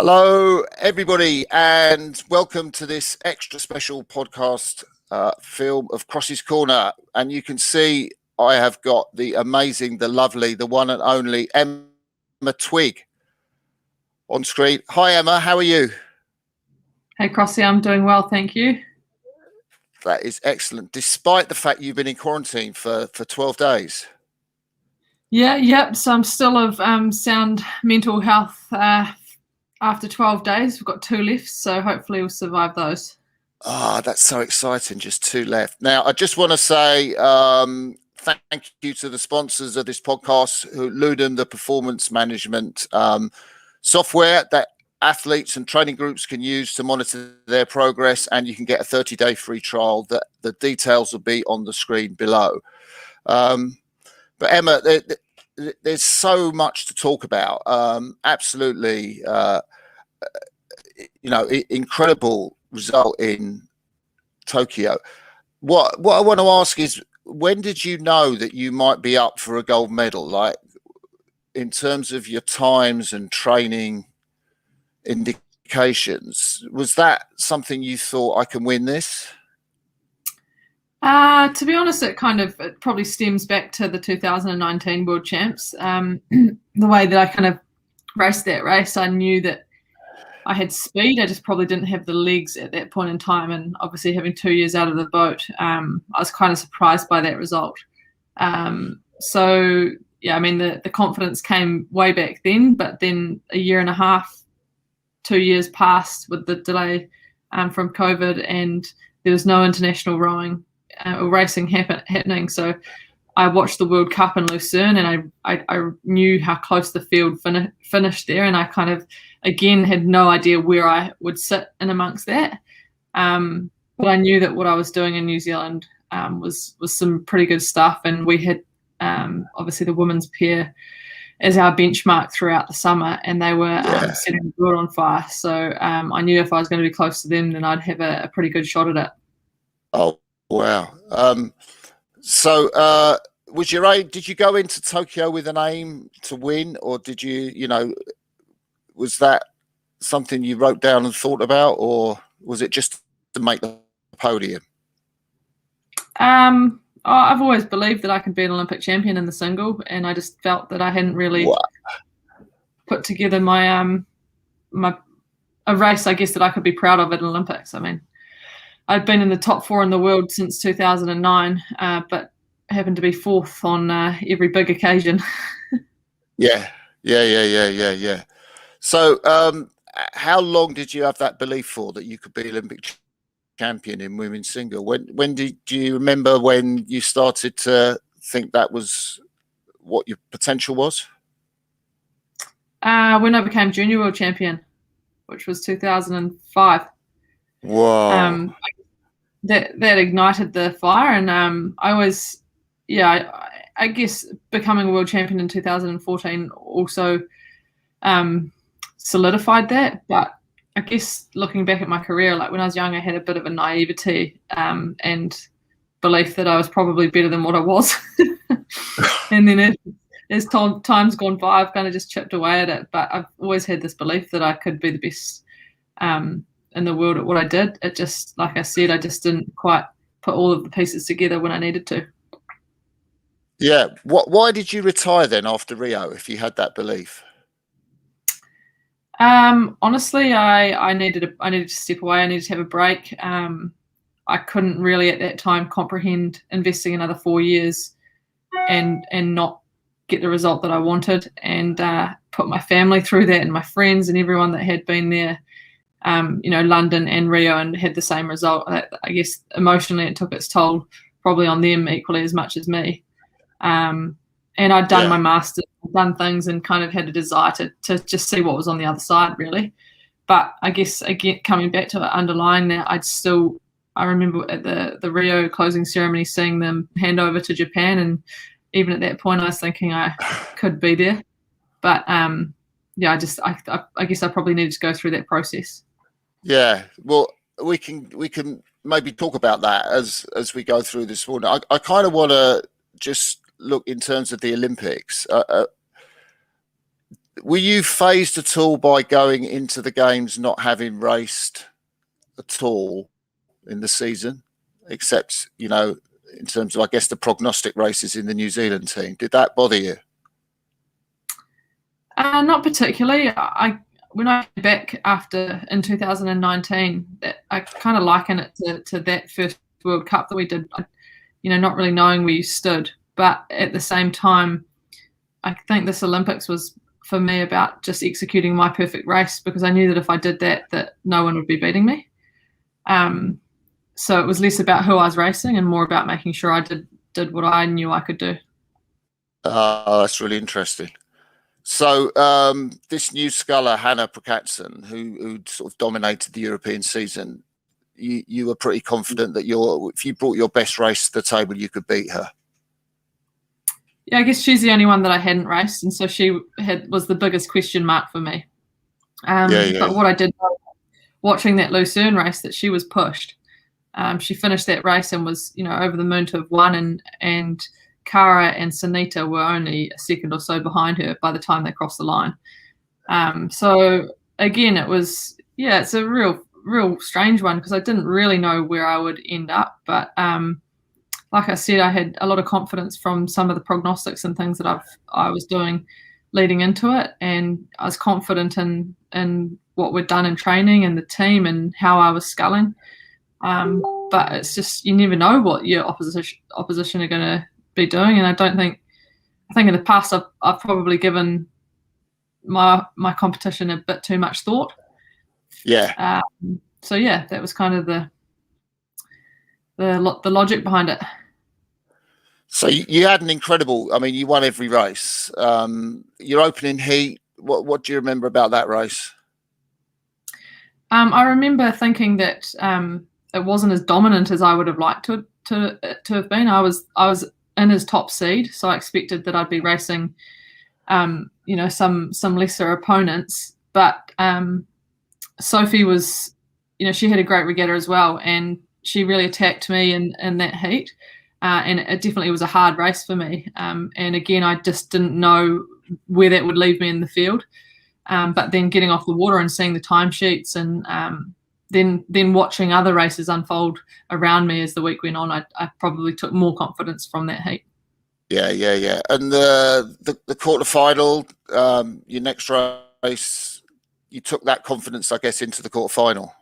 Hello, everybody, and welcome to this extra special podcast film of Crossy's Corner. And you can see I have got the amazing, the lovely, the one and only Emma Twigg on screen. Hi, Emma. How are you? Hey, Crossy. I'm doing well, thank you. That is excellent, despite the fact you've been in quarantine for 12 days. Yep. So I'm still of sound mental health after 12 days. We've got 2 left, so hopefully we'll survive those. That's so exciting. Just 2 left. Now, I just want to say thank you to the sponsors of this podcast, Ludum, the performance management software that athletes and training groups can use to monitor their progress, and you can get a 30-day free trial. That the details will be on the screen below. But Emma, there's so much to talk about. Absolutely, incredible result in Tokyo. What I want to ask is, when did you know that you might be up for a gold medal? Like, in terms of your times and training indications, was that something you thought, I can win this? To be honest, it probably stems back to the 2019 World Champs. The way that I kind of raced that race, I knew that I had speed. I just probably didn't have the legs at that point in time. And obviously having 2 years out of the boat, I was kind of surprised by that result. So yeah, I mean, the confidence came way back then, but then a year and a half, 2 years passed with the delay from COVID, and there was no international rowing or racing happening. So I watched the World Cup in Lucerne, and I knew how close the field finished there, and I kind of, again, had no idea where I would sit in amongst that. But I knew that what I was doing in New Zealand was some pretty good stuff, and we had obviously the women's pair as our benchmark throughout the summer, and they were setting the world on fire. So I knew if I was going to be close to them, then I'd have a pretty good shot at it. Oh, wow. So was your aim, did you go into Tokyo with an aim to win, or did you, was that something you wrote down and thought about, or was it just to make the podium? I've always believed that I could be an Olympic champion in the single, and I just felt that I hadn't really put together a race, I guess, that I could be proud of at Olympics. I mean, I'd been in the top 4 in the world since 2009, but happened to be 4th on every big occasion. Yeah. So how long did you have that belief for, that you could be Olympic champion in women's single? When do you remember when you started to think that was what your potential was? When I became junior world champion, which was 2005. Wow. That ignited the fire, and I guess becoming a world champion in 2014 also solidified that. But I guess looking back at my career, like when I was young, I had a bit of a naivety and belief that I was probably better than what I was. And then as time's gone by, I've kind of just chipped away at it. But I've always had this belief that I could be the best in the world at what I did. It just, like I said, I just didn't quite put all of the pieces together when I needed to. Yeah. Why did you retire then after Rio, if you had that belief? Honestly, I needed to step away. I needed to have a break. I couldn't really at that time comprehend investing another 4 years and not get the result that I wanted, and put my family through that, and my friends and everyone that had been there, London and Rio, and had the same result. I guess emotionally it took its toll probably on them equally as much as me. And I'd done my master's, done things, and kind of had a desire to just see what was on the other side, really. But I guess, again, coming back to it, underlying that, I remember at the Rio closing ceremony seeing them hand over to Japan, and even at that point I was thinking I could be there. But I guess I probably needed to go through that process. Yeah, well, we can maybe talk about that as we go through this morning. I kind of want to just look in terms of the Olympics. Were you phased at all by going into the games not having raced at all in the season, except, you know, in terms of, I guess, the prognostic races in the New Zealand team? Did that bother you? Not particularly. When I came back in 2019, I kind of liken it to that first World Cup that we did, you know, not really knowing where you stood. But at the same time, I think this Olympics was, for me, about just executing my perfect race, because I knew that if I did that no one would be beating me. So it was less about who I was racing and more about making sure I did what I knew I could do. That's really interesting. So this new sculler, Hannah Prakatsen, who sort of dominated the European season, you were pretty confident that if you brought your best race to the table, you could beat her. Yeah, I guess she's the only one that I hadn't raced, and so she was the biggest question mark for me. But what I did know, watching that Lucerne race, that she was pushed. She finished that race and was, you know, over the moon to have won, and Cara and Sunita were only a second or so behind her by the time they crossed the line. So again, it's a real strange one, because I didn't really know where I would end up. But like I said, I had a lot of confidence from some of the prognostics and things that I was doing leading into it, and I was confident in what we'd done in training and the team and how I was sculling. But it's just, you never know what your opposition are going to be doing, and I think in the past I've probably given my competition a bit too much thought. Yeah. So yeah, that was kind of the logic behind it. So you had an incredible, I mean, you won every race. Your opening heat, what do you remember about that race? I remember thinking that it wasn't as dominant as I would have liked to have been. I was in his top seed, so I expected that I'd be racing, you know, some lesser opponents. But Sophie was, you know, she had a great regatta as well, and she really attacked me in that heat. And it definitely was a hard race for me. And again, I just didn't know where that would leave me in the field. But then getting off the water and seeing the timesheets, and then watching other races unfold around me as the week went on, I probably took more confidence from that heat. Yeah. And the quarterfinal, your next race, you took that confidence, I guess, into the quarterfinal.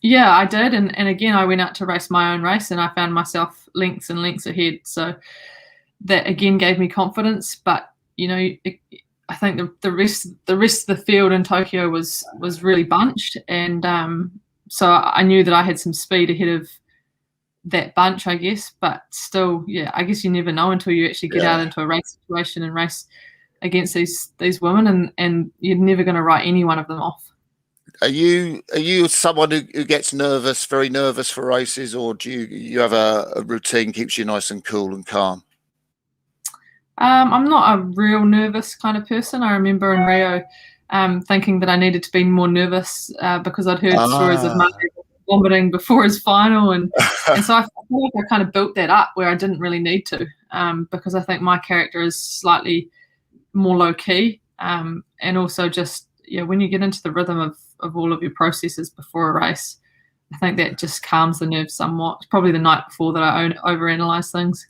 Yeah, I did, and again, I went out to race my own race, and I found myself lengths and lengths ahead. So that again gave me confidence. But you know, I think the rest of the field in Tokyo was really bunched, and so I knew that I had some speed ahead of that bunch, I guess. But still, yeah, I guess you never know until you actually get out into a race situation and race against these women, and you're never going to write any one of them off. Are you someone who gets nervous, very nervous for races, or do you have a routine keeps you nice and cool and calm? I'm not a real nervous kind of person. I remember in Rio thinking that I needed to be more nervous because I'd heard stories of Mark vomiting before his final, and so I feel like I kind of built that up where I didn't really need to, because I think my character is slightly more low key, and also just when you get into the rhythm of all of your processes before a race, I think that just calms the nerves somewhat. It's probably the night before that I overanalyze things.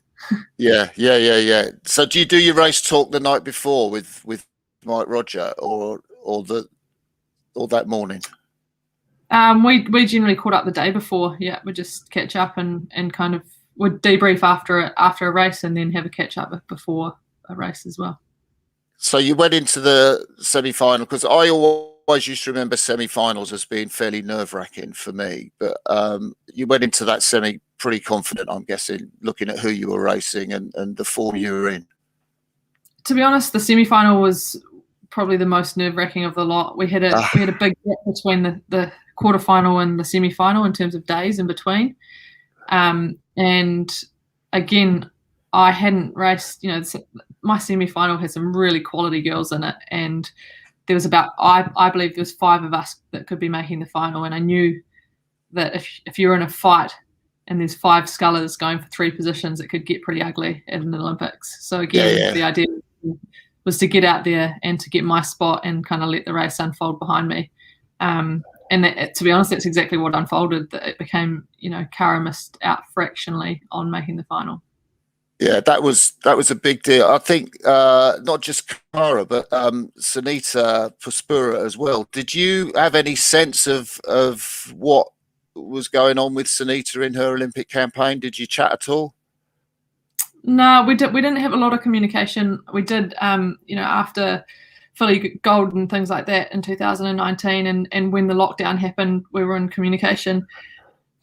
Yeah. So do you do your race talk the night before with Mike Roger, or that morning? We generally caught up the day before. Yeah, we just catch up and kind of would debrief after a race, and then have a catch up before a race as well. So you went into the semi-final, because I always used to remember semi-finals as being fairly nerve-wracking for me, but you went into that semi pretty confident, I'm guessing, looking at who you were racing and the form you were in. To be honest, the semi-final was probably the most nerve-wracking of the lot. We had a big gap between the quarterfinal and the semi-final in terms of days in between, and again, I hadn't raced. My semi-final had some really quality girls in it, and there was I believe there was 5 of us that could be making the final, and I knew that if you're in a fight and there's 5 scullers going for 3 positions, it could get pretty ugly at an Olympics. So again, the idea to get out there and to get my spot and kind of let the race unfold behind me. And that, to be honest, that's exactly what unfolded. That it became, Cara missed out fractionally on making the final. Yeah, that was a big deal. I think not just Cara, but Sunita Puspura as well. Did you have any sense of what was going on with Sunita in her Olympic campaign? Did you chat at all? No, we didn't have a lot of communication. We did, after Philly Gold and things like that in 2019, and when the lockdown happened, we were in communication.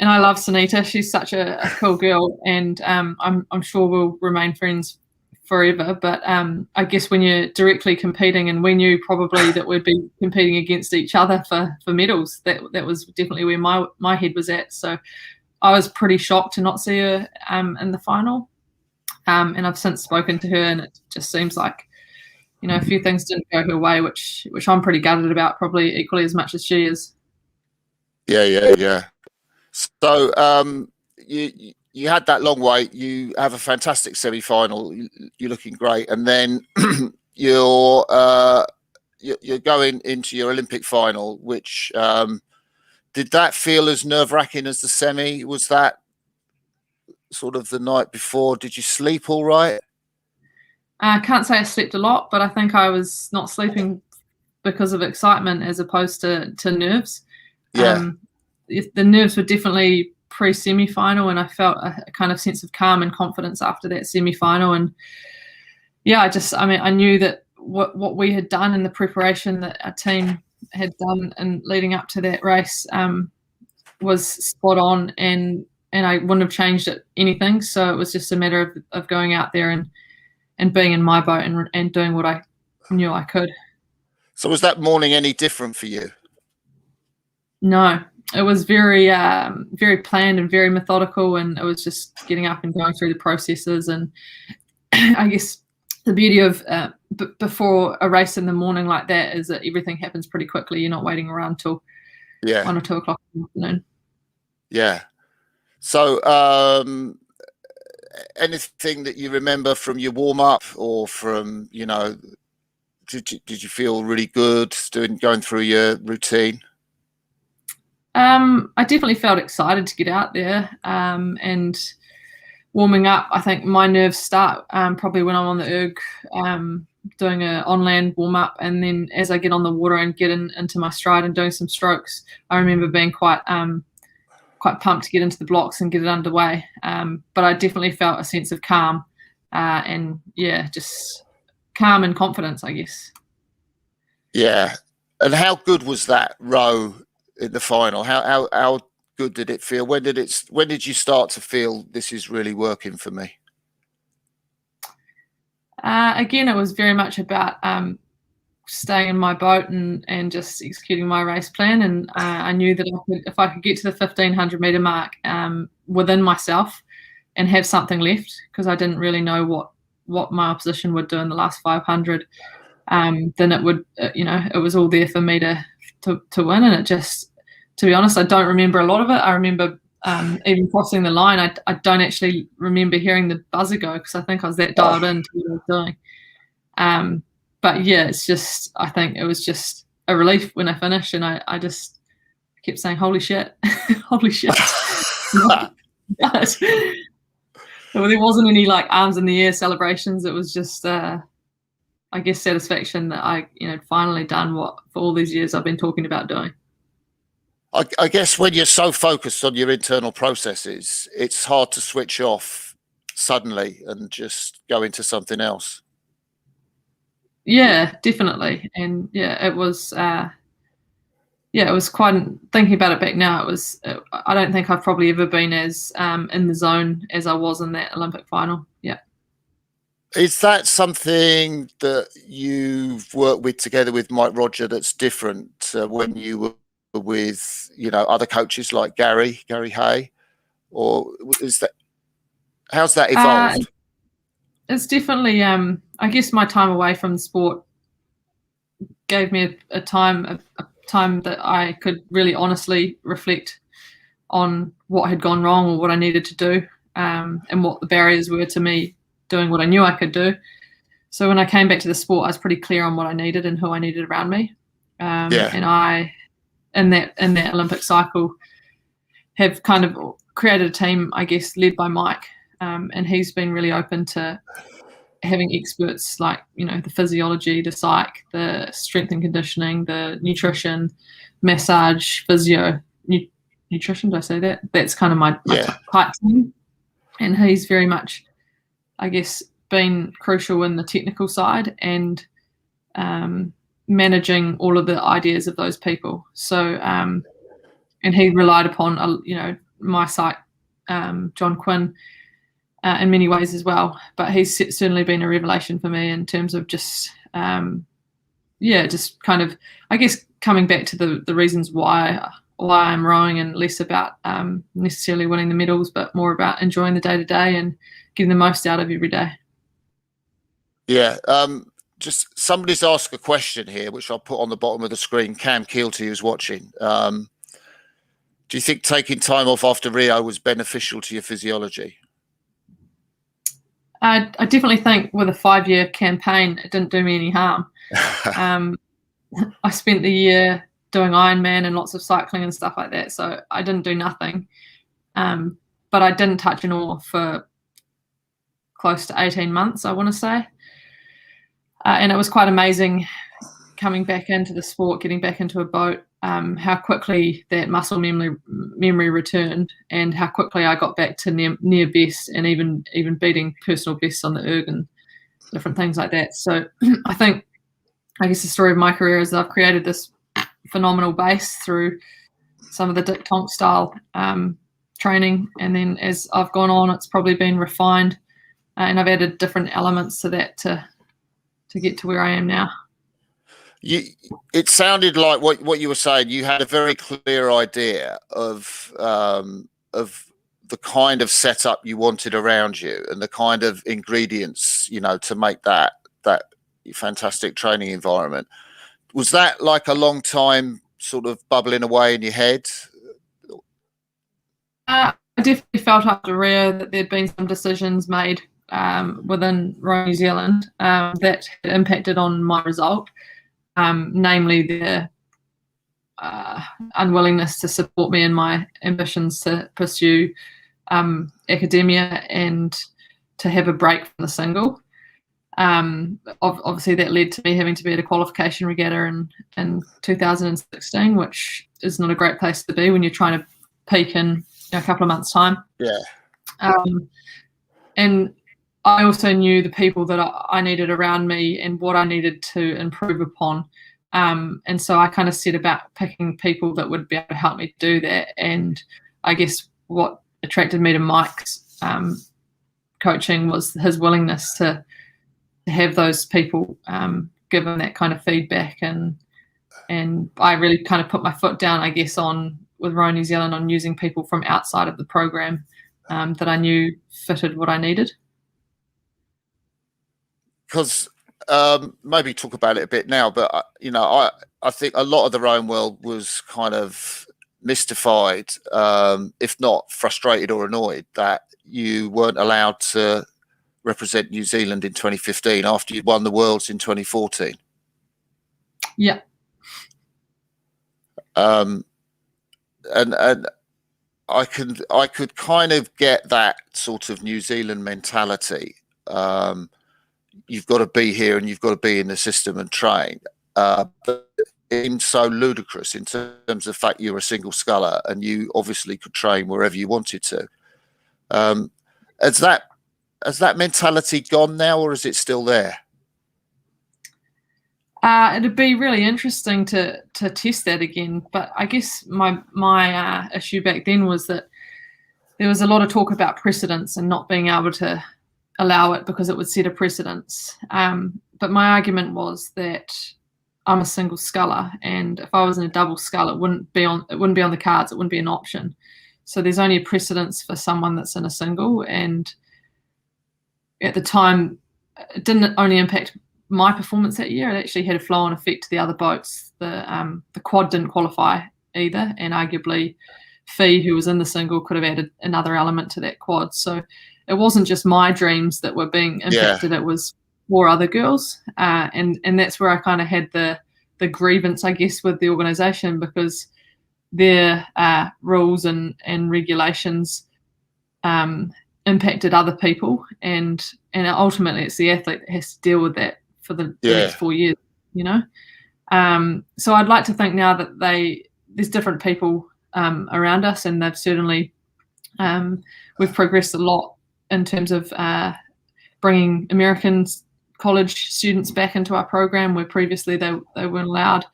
And I love Sunita. She's such a cool girl, and I'm sure we'll remain friends forever. But I guess when you're directly competing, and we knew probably that we'd be competing against each other for medals, that was definitely where my head was at. So I was pretty shocked to not see her in the final. And I've since spoken to her, and it just seems like, a few things didn't go her way, which I'm pretty gutted about, probably equally as much as she is. Yeah. So you had that long wait. You have a fantastic semi-final. You're looking great, and then you're going into your Olympic final. Which did that feel as nerve-wracking as the semi? Was that sort of the night before? Did you sleep all right? I can't say I slept a lot, but I think I was not sleeping because of excitement as opposed to nerves. Yeah. The nerves were definitely pre-semi-final, and I felt a kind of sense of calm and confidence after that semi-final. And yeah, I knew that what we had done in the preparation that our team had done and leading up to that race was spot on, and I wouldn't have changed anything. So it was just a matter of going out there and being in my boat and doing what I knew I could. So was that morning any different for you? No, it was very, very planned and very methodical, and it was just getting up and going through the processes. And I guess the beauty of before a race in the morning like that is that everything happens pretty quickly. You're not waiting around till 1 or 2 o'clock in the afternoon. Yeah. So anything that you remember from your warm-up, or from, did you feel really good going through your routine? I definitely felt excited to get out there, and warming up. I think my nerves start probably when I'm on the erg, doing an on-land warm-up, and then as I get on the water and get into my stride and doing some strokes, I remember being quite pumped to get into the blocks and get it underway. But I definitely felt a sense of calm, and just calm and confidence, I guess. Yeah. And how good was that row in the final? How good did it feel? When did you start to feel this is really working for me? Again, it was very much about staying in my boat and just executing my race plan. And I knew that if I could get to the 1500 meter mark within myself and have something left, because I didn't really know what my opposition would do in the last 500, then it would, it was all there for me to win. And it just, to be honest, I don't remember a lot of it. I remember even crossing the line. I don't actually remember hearing the buzzer go, because I think I was that dialed in to what I was doing. But yeah, it's just, I think it was just a relief when I finished, and I just kept saying, holy shit, holy shit. But there wasn't any like arms in the air celebrations. It was just, I guess, satisfaction that I, finally done what for all these years I've been talking about doing. I guess when you're so focused on your internal processes, it's hard to switch off suddenly and just go into something else. Yeah, definitely. And yeah, it was, it was quite, thinking about it back now, I don't think I've probably ever been as in the zone as I was in that Olympic final. Yeah. Is that something that you've worked with together with Mike Roger that's different when you were with, other coaches like Gary Hay, or how's that evolved? It's definitely, I guess my time away from the sport gave me a time that I could really honestly reflect on what had gone wrong or what I needed to do, and what the barriers were to me doing what I knew I could do. So when I came back to the sport, I was pretty clear on what I needed and who I needed around me. And I, in that Olympic cycle, have kind of created a team, I guess, led by Mike. And he's been really open to having experts like, the physiology, the psych, the strength and conditioning, the nutrition, massage, physio, nutrition, did I say that? That's kind of my type team. And he's very much, I guess, been crucial in the technical side and managing all of the ideas of those people. So, and he relied upon, my psych, John Quinn, in many ways as well. But he's certainly been a revelation for me in terms of just, just kind of, I guess, coming back to the reasons why I'm rowing, and less about necessarily winning the medals, but more about enjoying the day-to-day and getting the most out of every day. Yeah. Just somebody's asked a question here, which I'll put on the bottom of the screen. Cam Keelty, who's watching. Do you think taking time off after Rio was beneficial to your physiology? I definitely think with a 5-year campaign, it didn't do me any harm. I spent the year doing Ironman and lots of cycling and stuff like that, so I didn't do nothing. But I didn't touch an oar for close to 18 months, I want to say. And it was quite amazing coming back into the sport, getting back into a boat, how quickly that muscle memory returned, and how quickly I got back to near best, and even beating personal bests on the erg and different things like that. So I guess the story of my career is that I've created this phenomenal base through some of the Dick Tonk style training, and then as I've gone on, it's probably been refined, and I've added different elements to that to get to where I am now. It sounded like what you were saying. You had a very clear idea of the kind of setup you wanted around you and the kind of ingredients, to make that fantastic training environment. Was that like a long time sort of bubbling away in your head? I definitely felt after Rio that there'd been some decisions made within Royal New Zealand that had impacted on my result, namely their unwillingness to support me in my ambitions to pursue academia and to have a break from the single. Obviously that led to me having to be at a qualification regatta in 2016, which is not a great place to be when you're trying to peak in a couple of months' time. Yeah. And I also knew the people that I needed around me and what I needed to improve upon. And so I kind of set about picking people that would be able to help me do that. And I guess what attracted me to Mike's coaching was his willingness to have those people given that kind of feedback. And I really kind of put my foot down, I guess, with Royal New Zealand on using people from outside of the program that I knew fitted what I needed. Because maybe talk about it a bit now, but I think a lot of the rowing world was kind of mystified, if not frustrated or annoyed, that you weren't allowed to represent New Zealand in 2015 after you'd won the Worlds in 2014. Yeah. And I could kind of get that sort of New Zealand mentality. You've got to be here and you've got to be in the system and train. But it's so ludicrous in terms of the fact you're a single sculler and you obviously could train wherever you wanted to. Has that mentality gone now, or is it still there? It'd be really interesting to test that again. But I guess my issue back then was that there was a lot of talk about precedence and not being able to allow it because it would set a precedence. But my argument was that I'm a single sculler, and if I was in a double scull, it wouldn't be on the cards. It wouldn't be an option. So there's only a precedence for someone that's in a single. And at the time, it didn't only impact my performance that year. It actually had a flow-on effect to the other boats. The quad didn't qualify either, and arguably Fee, who was in the single, could have added another element to that quad. So it wasn't just my dreams that were being impacted. It was 4 other girls, and that's where I kind of had the grievance, I guess, with the organisation, because their rules and regulations impacted other people, and ultimately it's the athlete that has to deal with that for the next 4 years, you know. So I'd like to think now that there's different people around us, and they've certainly we've progressed a lot in terms of bringing American college students back into our program where previously they weren't allowed.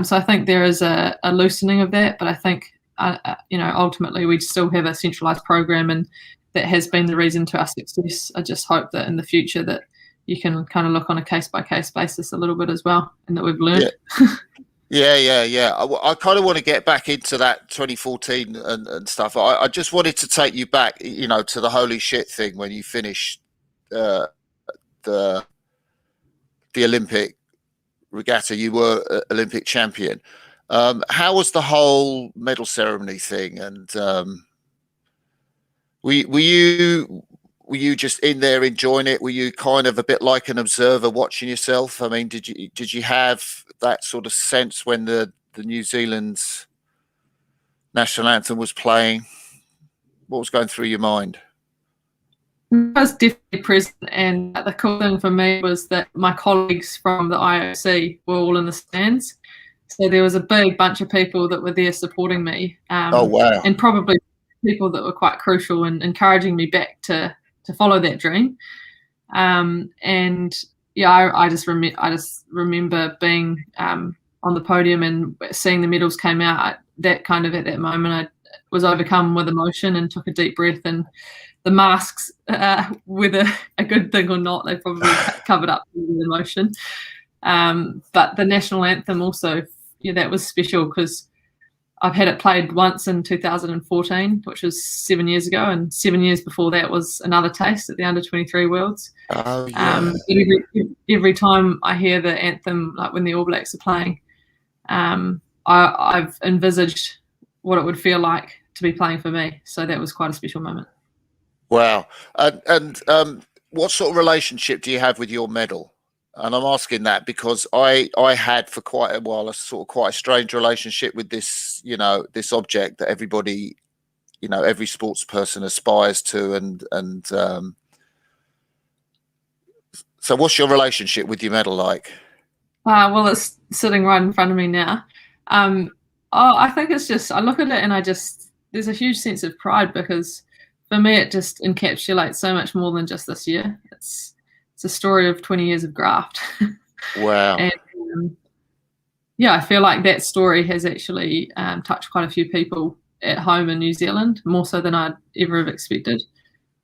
So I think there is a loosening of that, but I think ultimately we still have a centralised program, and that has been the reason to our success. I just hope that in the future that you can kind of look on a case-by-case basis a little bit as well, and that we've learned. Yeah. I kind of want to get back into that 2014 and stuff. I just wanted to take you back, to the holy shit thing when you finished the Olympic Regatta. You were Olympic champion. How was the whole medal ceremony thing? And were you just in there enjoying it? Were you kind of a bit like an observer watching yourself? I mean, did you have that sort of sense when the New Zealand's national anthem was playing? What was going through your mind? I was definitely present, and the cool thing for me was that my colleagues from the IOC were all in the stands. So there was a big bunch of people that were there supporting me. Oh, wow. And probably people that were quite crucial in encouraging me back to follow that dream. And yeah, I just remember being on the podium and seeing the medals came out. That kind of, at that moment, I was overcome with emotion and took a deep breath. And the masks, whether a good thing or not, they probably covered up the emotion. But the national anthem also, that was special because I've had it played once in 2014, which was 7 years ago, and 7 years before that was another taste at the Under-23 Worlds. Oh, yeah. Every time I hear the anthem, like when the All Blacks are playing, I've envisaged what it would feel like to be playing for me. So that was quite a special moment. Wow. And what sort of relationship do you have with your medal? And I'm asking that because I had for quite a while quite a strange relationship with this, this object that everybody, every sports person aspires to. And so what's your relationship with your medal like? Well, it's sitting right in front of me now. I think it's just, I look at it and there's a huge sense of pride, because for me, it just encapsulates so much more than just this year. It's a story of 20 years of graft. Wow. And I feel like that story has actually touched quite a few people at home in New Zealand, more so than I'd ever have expected.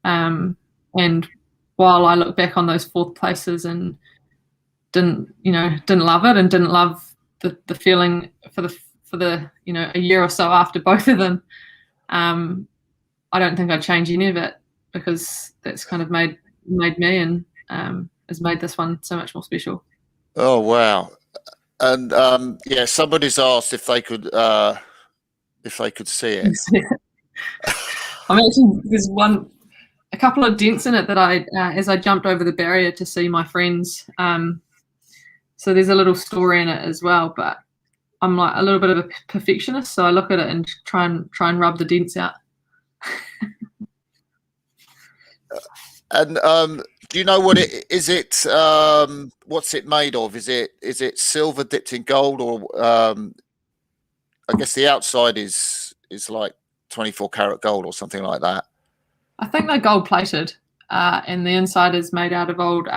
And while I look back on those 4th places and didn't love it, and didn't love the feeling for the a year or so after both of them, I don't think I'd change any of it, because that's kind of made me, and has made this one so much more special. Oh, wow. And somebody's asked if they could see it. I mean, actually, there's a couple of dents in it that as I jumped over the barrier to see my friends. So there's a little story in it as well, but I'm like a little bit of a perfectionist, so I look at it and try and rub the dents out. And do you know what it is? What's it made of? Is it silver dipped in gold, or I guess the outside is like 24 karat gold or something like that? I think they're gold plated, and the inside is made out of old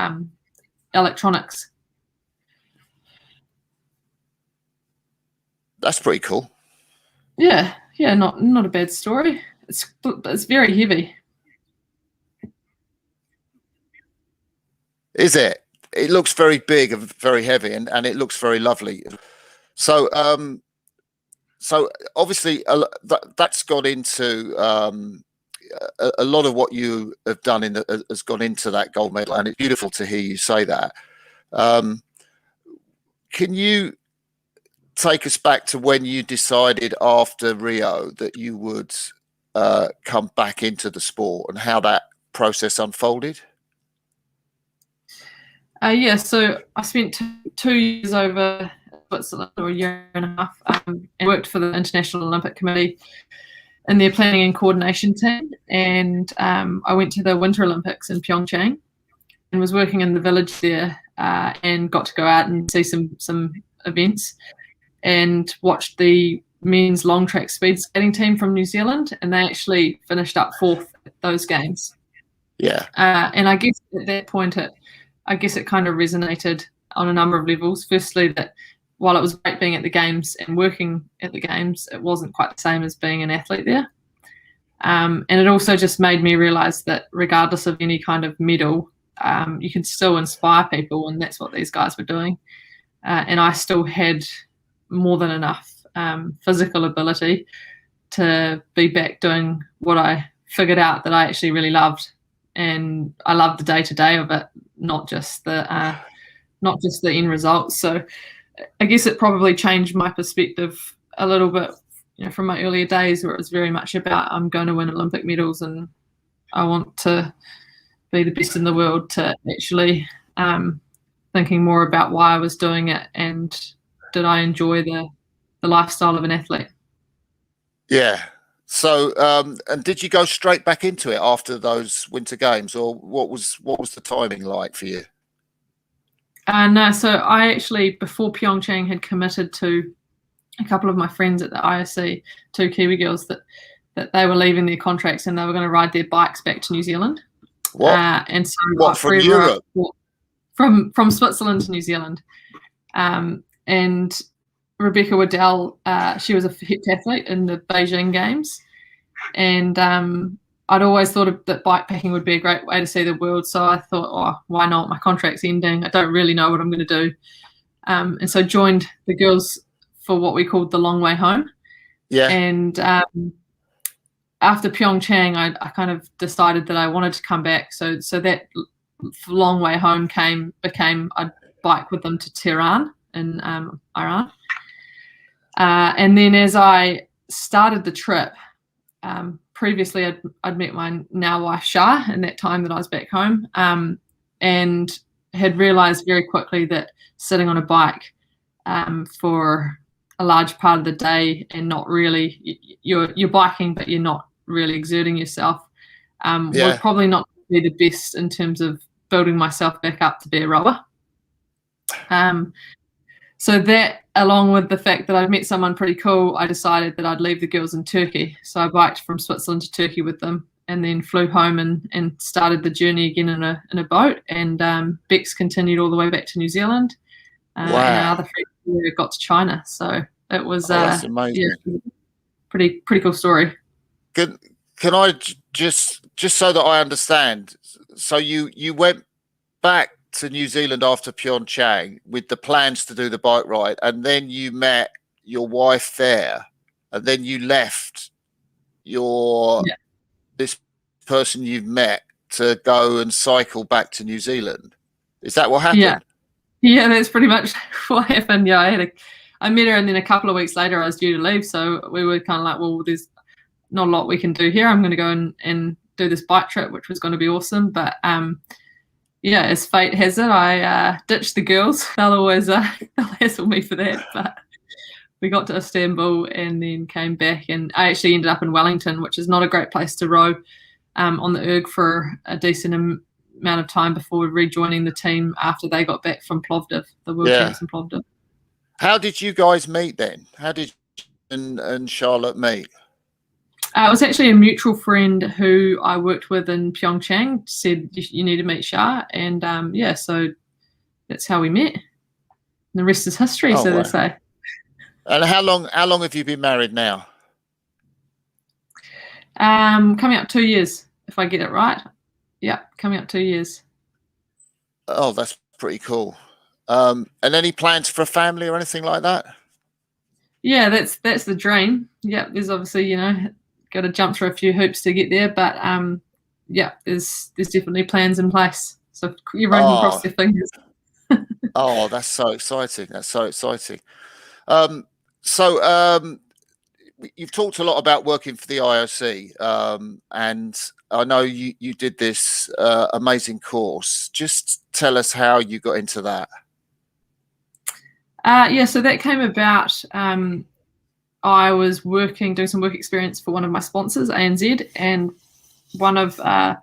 electronics. That's pretty cool. Yeah, not a bad story. It's very heavy. Is it? It looks very big and very heavy, and it looks very lovely. So so obviously that's gone into a lot of what you have done has gone into that gold medal, and it's beautiful to hear you say that. Can you take us back to when you decided after Rio that you would come back into the sport, and how that process unfolded? Yeah, so I spent 2 years over Switzerland, or a year and a half, and worked for the International Olympic Committee in their planning and coordination team. And I went to the Winter Olympics in Pyeongchang and was working in the village there, and got to go out and see some events and watched the men's long track speed skating team from New Zealand, and they actually finished up 4th at those games. Yeah. And I guess at that point, it kind of resonated on a number of levels. Firstly, that while it was great being at the games and working at the games, it wasn't quite the same as being an athlete there. And it also just made me realise that regardless of any kind of medal, you can still inspire people, and that's what these guys were doing. And I still had more than enough physical ability to be back doing what I figured out that I actually really loved. And I loved the day-to-day of it, not just the end result. So I guess it probably changed my perspective a little bit, from my earlier days, where it was very much about I'm going to win Olympic medals and I want to be the best in the world, to actually thinking more about why I was doing it and did I enjoy the lifestyle of an athlete. Yeah. So, and did you go straight back into it after those Winter Games, or what was the timing like for you? No, so I actually, before Pyeongchang, had committed to a couple of my friends at the IOC, 2 Kiwi girls, that they were leaving their contracts and they were going to ride their bikes back to New Zealand. What? And so what, from Europe? From Switzerland to New Zealand. And Rebecca Waddell, she was a heptathlete in the Beijing Games, and I'd always thought that bikepacking would be a great way to see the world. So I thought, oh, why not? My contract's ending. I don't really know what I'm going to do. And so joined the girls for what we called the long way home. Yeah. And after Pyeongchang, I kind of decided that I wanted to come back. So that long way home became I'd bike with them to Tehran in Iran. And then as I started the trip, previously I'd met my now wife Shah in that time that I was back home, and had realised very quickly that sitting on a bike for a large part of the day and not really you're biking but you're not really exerting yourself was probably not be the best in terms of building myself back up to be a rower. So that, along with the fact that I'd met someone pretty cool, I decided that I'd leave the girls in Turkey. So I biked from Switzerland to Turkey with them, and then flew home and started the journey again in a boat. And Bex continued all the way back to New Zealand. Wow. And our other friend got to China. So it was that's amazing. Yeah, pretty cool story. Can I just so that I understand? So you went back to New Zealand after Pyeongchang with the plans to do the bike ride, and then you met your wife there, and then you left this person you've met to go and cycle back to New Zealand. Is that what happened? Yeah, that's pretty much what happened. Yeah, I met her, and then a couple of weeks later I was due to leave, so we were kind of like, well, there's not a lot we can do here. I'm going to go and do this bike trip, which was going to be awesome, but yeah, as fate has it, I ditched the girls. They'll always they'll hassle me for that. But we got to Istanbul and then came back, and I actually ended up in Wellington, which is not a great place to row on the Erg for a decent amount of time before rejoining the team after they got back from Plovdiv, the World Champs in Plovdiv. How did you guys meet then? How did you and Charlotte meet? It was actually a mutual friend who I worked with in Pyeongchang said you need to meet Shah, and so that's how we met. And the rest is history, so they say. And how long have you been married now? Coming up 2 years, if I get it right. Yeah, coming up 2 years. Oh, that's pretty cool. And any plans for a family or anything like that? Yeah, that's the dream. Yeah, there's obviously, got to jump through a few hoops to get there, but there's definitely plans in place. So everyone can cross their fingers. Oh, that's so exciting! That's so exciting. you've talked a lot about working for the IOC, and I know you did this amazing course. Just tell us how you got into that. So that came about. I was doing some work experience for one of my sponsors, ANZ, and one of the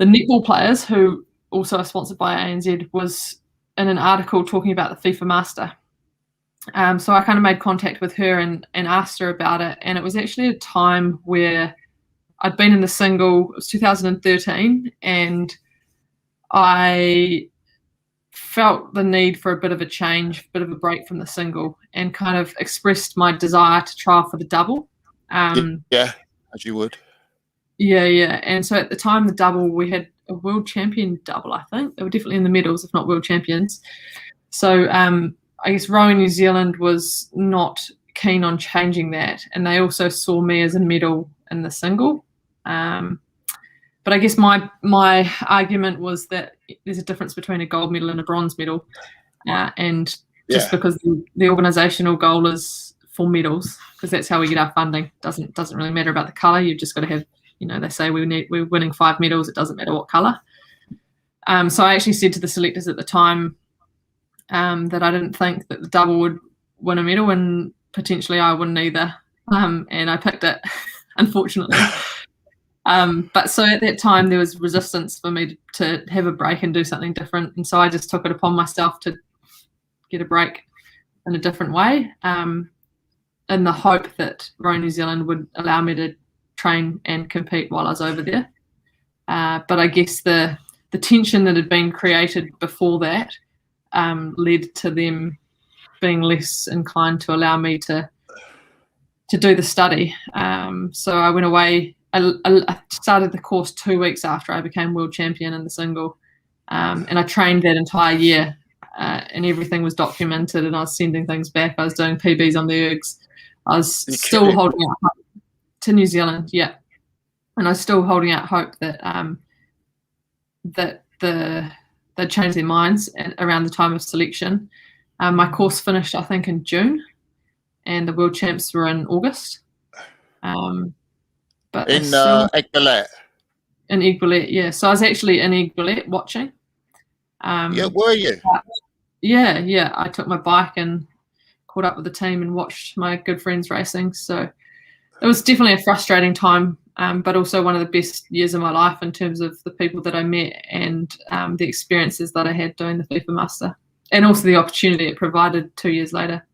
netball players who also are sponsored by ANZ was in an article talking about the FIFA Master. So I kind of made contact with her and asked her about it. And it was actually a time where I'd been in the single. It was 2013, and I felt the need for a bit of a change, a bit of a break from the single, and kind of expressed my desire to trial for the double. Yeah, as you would. Yeah. And so at the time, the double, we had a world champion double, I think. They were definitely in the medals, if not world champions. So I guess Rowing New Zealand was not keen on changing that. And they also saw me as a medal in the single. But I guess my argument was that there's a difference between a gold medal and a bronze medal. And just because the organisational goal is for medals, because that's how we get our funding. Doesn't really matter about the colour. You've just got to have, they say we're winning 5 medals. It doesn't matter what colour. So I actually said to the selectors at the time that I didn't think that the double would win a medal, and potentially I wouldn't either. And I picked it, unfortunately. But so at that time there was resistance for me to have a break and do something different, and so I just took it upon myself to get a break in a different way, in the hope that Rowing New Zealand would allow me to train and compete while I was over there. But I guess the tension that had been created before that led to them being less inclined to allow me to do the study. So I went away. I started the course 2 weeks after I became world champion in the single, and I trained that entire year, and everything was documented, and I was sending things back. I was doing PBs on the ergs. I was still holding out hope to New Zealand, yeah, and I was still holding out hope that they'd change their minds around the time of selection. My course finished, I think, in June, and the world champs were in August. But in Egberlet. In Egberlet, yeah. So I was actually in Egberlet watching. Yeah, were you? Yeah. I took my bike and caught up with the team and watched my good friends racing. So it was definitely a frustrating time, but also one of the best years of my life in terms of the people that I met and the experiences that I had doing the FIFA Master, and also the opportunity it provided 2 years later.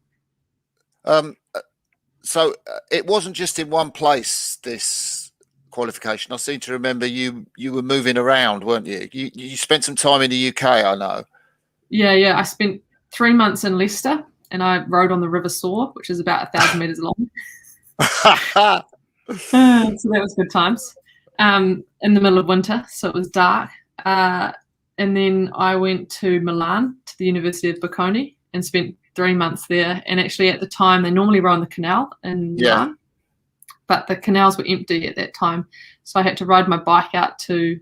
So it wasn't just in one place, this qualification. I seem to remember you were moving around, weren't you? You spent some time in the UK, I know. Yeah. I spent 3 months in Leicester, and I rode on the River Soar, which is about 1,000 metres long. So that was good times. In the middle of winter, so it was dark. And then I went to Milan, to the University of Bocconi, and spent 3 months there. And actually at the time they normally row on the canal in Milan, but the canals were empty at that time, so I had to ride my bike out to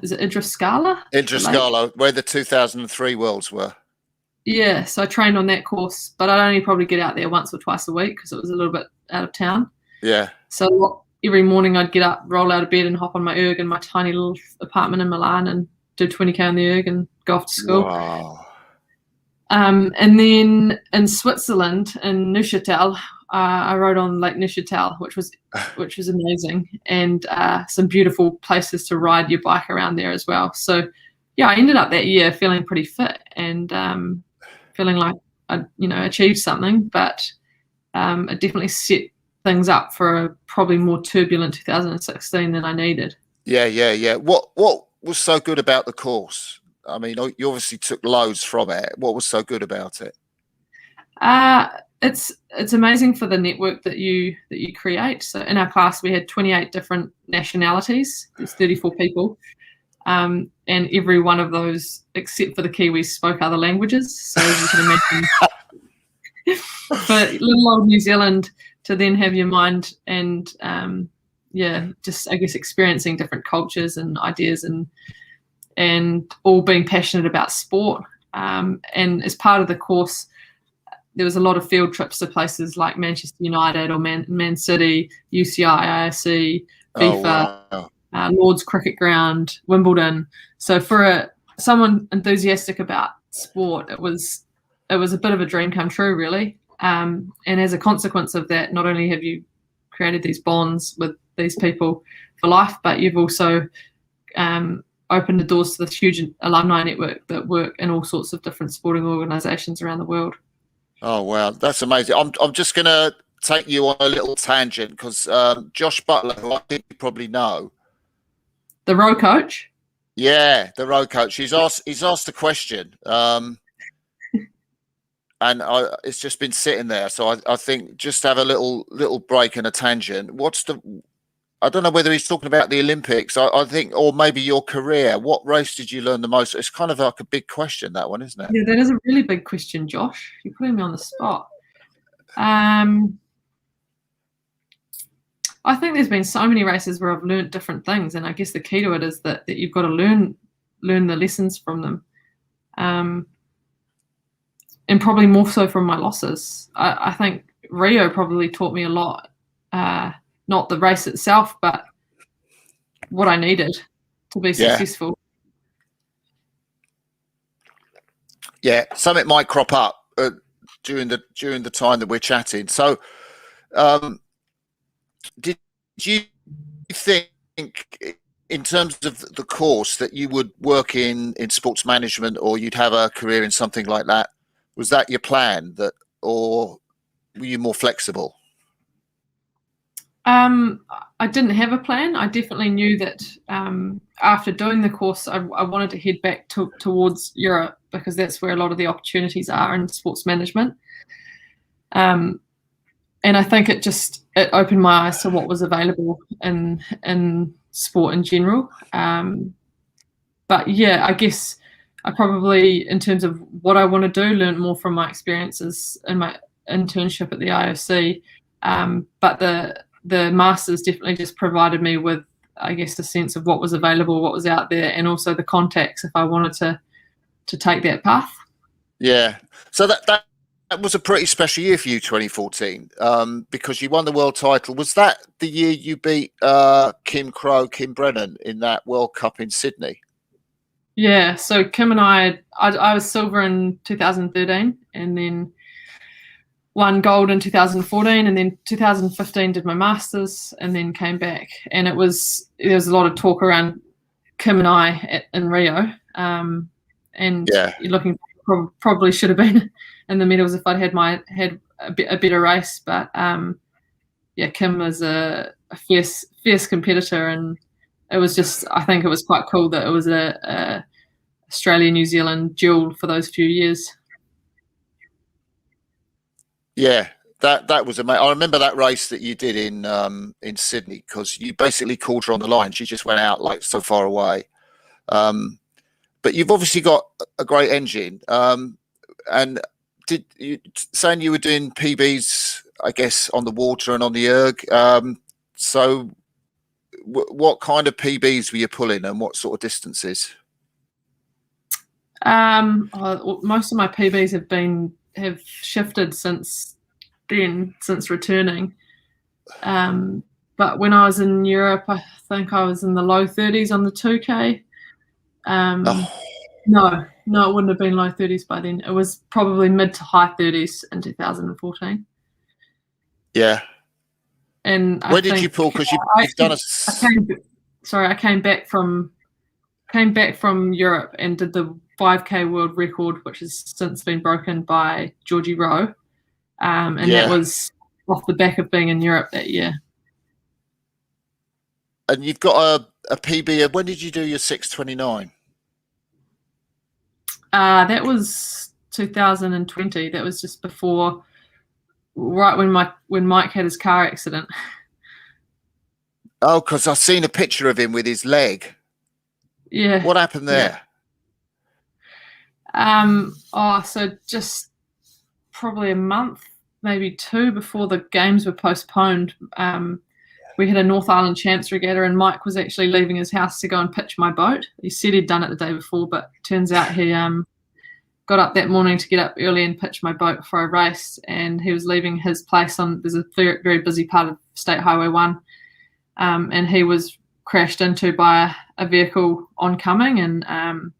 is it Evers-Swindells, where the 2003 Worlds were. Yeah, so I trained on that course, but I'd only probably get out there once or twice a week because it was a little bit out of town. Yeah. So every morning I'd get up, roll out of bed and hop on my erg in my tiny little apartment in Milan and do 20k on the erg and go off to school. Wow. And then in Switzerland, in Neuchâtel, I rode on Lake Neuchâtel, which was amazing, and some beautiful places to ride your bike around there as well. So, yeah, I ended up that year feeling pretty fit and feeling like I, achieved something. But it definitely set things up for a probably more turbulent 2016 than I needed. Yeah. What was so good about the course? I mean, you obviously took loads from it. What was so good about it? It's amazing for the network that you create. So in our class, we had 28 different nationalities. There's 34 people, and every one of those, except for the Kiwis, spoke other languages. So as you can imagine, for little old New Zealand to then have your mind and just I guess experiencing different cultures and ideas and all being passionate about sport. And as part of the course, there was a lot of field trips to places like Manchester United or Man City, UCI, ISC, FIFA, wow. Lord's Cricket Ground, Wimbledon. So for someone enthusiastic about sport, it was a bit of a dream come true, really. And as a consequence of that, not only have you created these bonds with these people for life, but you've also opened the doors to this huge alumni network that work in all sorts of different sporting organisations around the world. Oh wow, that's amazing. I'm just going to take you on a little tangent because Josh Butler, who I think you probably know, the row coach. Yeah, the row coach. He's asked a question, and it's just been sitting there. So I think just have a little break and a tangent. I don't know whether he's talking about the Olympics. I think, or maybe your career. What race did you learn the most? It's kind of like a big question, that one, isn't it? Yeah, that is a really big question, Josh. You're putting me on the spot. I think there's been so many races where I've learned different things, and I guess the key to it is that you've got to learn the lessons from them, and probably more so from my losses. I think Rio probably taught me a lot. Not the race itself, but what I needed to be successful. Yeah, something might crop up during the time that we're chatting. So, did you think, in terms of the course, that you would work in sports management, or you'd have a career in something like that? Was that your plan, or were you more flexible? I didn't have a plan. I definitely knew that after doing the course, I wanted to head back towards Europe, because that's where a lot of the opportunities are in sports management. And I think it opened my eyes to what was available in sport in general. But yeah, I guess I probably, in terms of what I want to do, learned more from my experiences in my internship at the IOC. But the Masters definitely just provided me with, I guess, a sense of what was available, what was out there, and also the contacts if I wanted to take that path. Yeah. So that was a pretty special year for you, 2014, because you won the world title. Was that the year you beat Kim Brennan in that World Cup in Sydney? Yeah. So Kim and I was silver in 2013, and then won gold in 2014, and then 2015 did my Masters, and then came back. And there was a lot of talk around Kim and I in Rio, and looking, probably should have been in the medals if I'd had a better race. But Kim was a fierce competitor, and it was just, I think it was quite cool that it was a Australia-New Zealand duel for those few years. Yeah, that was amazing. I remember that race that you did in Sydney, because you basically called her on the line. She just went out like so far away. But you've obviously got a great engine. And did you saying you were doing PBs, I guess, on the water and on the erg? So what kind of PBs were you pulling, and what sort of distances? Most of my PBs have shifted since returning. But when I was in Europe, I think I was in the low 30s on the 2K. No, it wouldn't have been low 30s by then. It was probably mid to high 30s in 2014. Yeah. And where did you pull? Because you've done I came back from Europe and did the 5K world record, which has since been broken by Georgie Rowe. That was off the back of being in Europe that year. And you've got a PB. When did you do your 6:29? That was 2020. That was just before, right when Mike had his car accident. Oh, because I've seen a picture of him with his leg. Yeah. What happened there? So just probably a month, maybe two, before the games were postponed, we had a North Island Champs Regatta, and Mike was actually leaving his house to go and pitch my boat. He said he'd done it the day before, but turns out got up that morning to get up early and pitch my boat before I raced, and he was leaving his place there's a very, very busy part of State Highway 1, and he was crashed into by a vehicle oncoming, and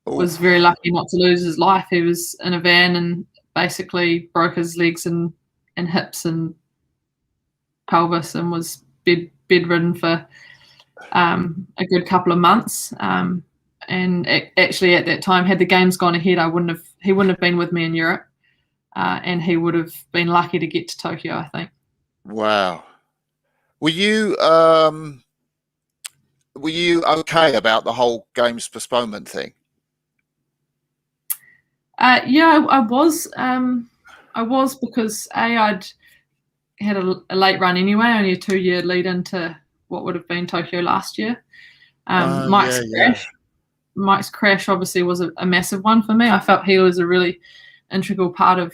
was very lucky not to lose his life. He was in a van and basically broke his legs and hips and pelvis, and was bedridden for a good couple of months. And actually at that time, had the games gone ahead, he wouldn't have been with me in Europe, and he would have been lucky to get to Tokyo, I think. Wow. Were you okay about the whole games postponement thing? Yeah, I was. I was, because I'd had a late run anyway, only a 2-year lead into what would have been Tokyo last year. Mike's crash obviously was a massive one for me. I felt he was a really integral part of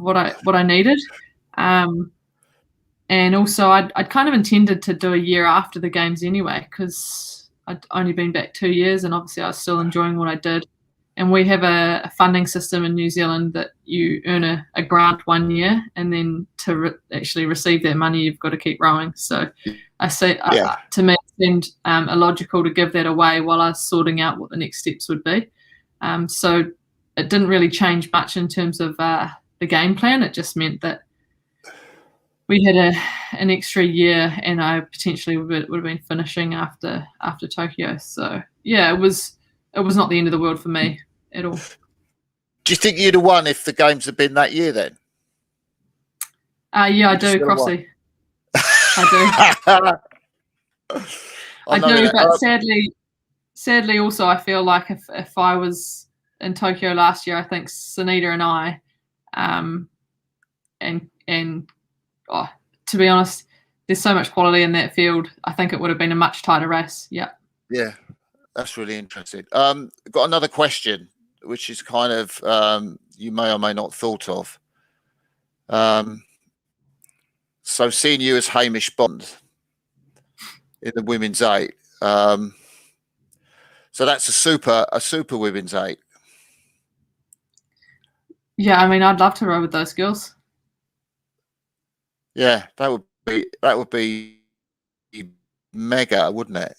what I needed. And also I'd kind of intended to do a year after the games anyway, because I'd only been back 2 years, and obviously I was still enjoying what I did. And we have a funding system in New Zealand that you earn a grant 1 year, and then to actually receive that money, you've got to keep rowing. So I say, to me, it seemed illogical to give that away while I was sorting out what the next steps would be. So it didn't really change much in terms of the game plan. It just meant that we had an extra year, and I potentially would have been finishing after Tokyo. So yeah, it was not the end of the world for me at all. Do you think you'd have won if the games had been that year then? Yeah, I do, Crossy. I do. I do, but sadly also I feel like if I was in Tokyo last year, I think Sunita and I, to be honest, there's so much quality in that field. I think it would have been a much tighter race. Yeah. Yeah. That's really interesting. Got another question, which is kind of you may or may not thought of. So seeing you as Hamish Bond in the women's 8, so that's a super women's 8. Yeah, I mean, I'd love to row with those girls. Yeah, that would be mega, wouldn't it?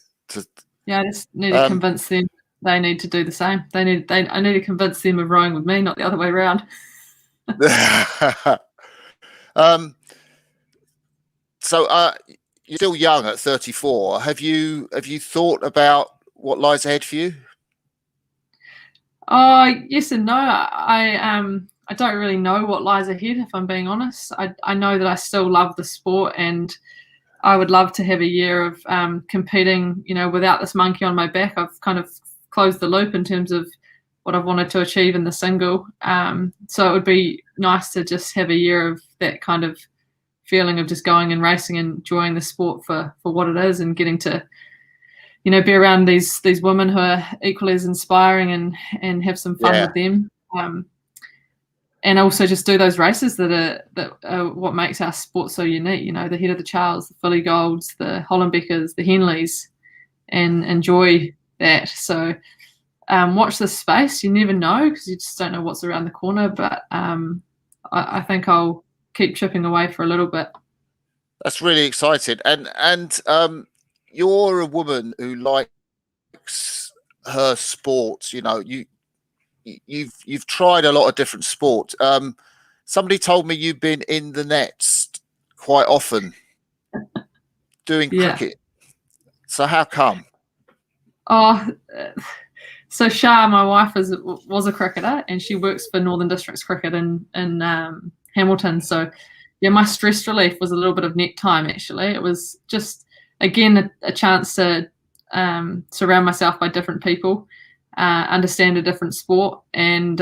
Yeah, I just need to convince them they need to do the same. I need to convince them of rowing with me, not the other way around. So you're still young at 34. Have you thought about what lies ahead for you? Yes and no. I don't really know what lies ahead, if I'm being honest. I know that I still love the sport, and I would love to have a year of competing, without this monkey on my back. I've kind of closed the loop in terms of what I've wanted to achieve in the single. So it would be nice to just have a year of that kind of feeling of just going and racing and enjoying the sport for what it is, and getting to, be around these women who are equally as inspiring and have some fun with them. And also just do those races that are what makes our sport so unique. The Head of the Charles, the Philly Golds, the Hollenbeckers, the Henleys, and enjoy that. So watch this space. You never know, because you just don't know what's around the corner. But I think I'll keep chipping away for a little bit. That's really exciting. And you're a woman who likes her sports. You've tried a lot of different sports. Somebody told me you've been in the nets quite often doing cricket. So how come? So Shah, my wife, was a cricketer, and she works for Northern Districts Cricket in Hamilton. So yeah, my stress relief was a little bit of net time. Actually, it was just again a chance to surround myself by different people. Understand a different sport, and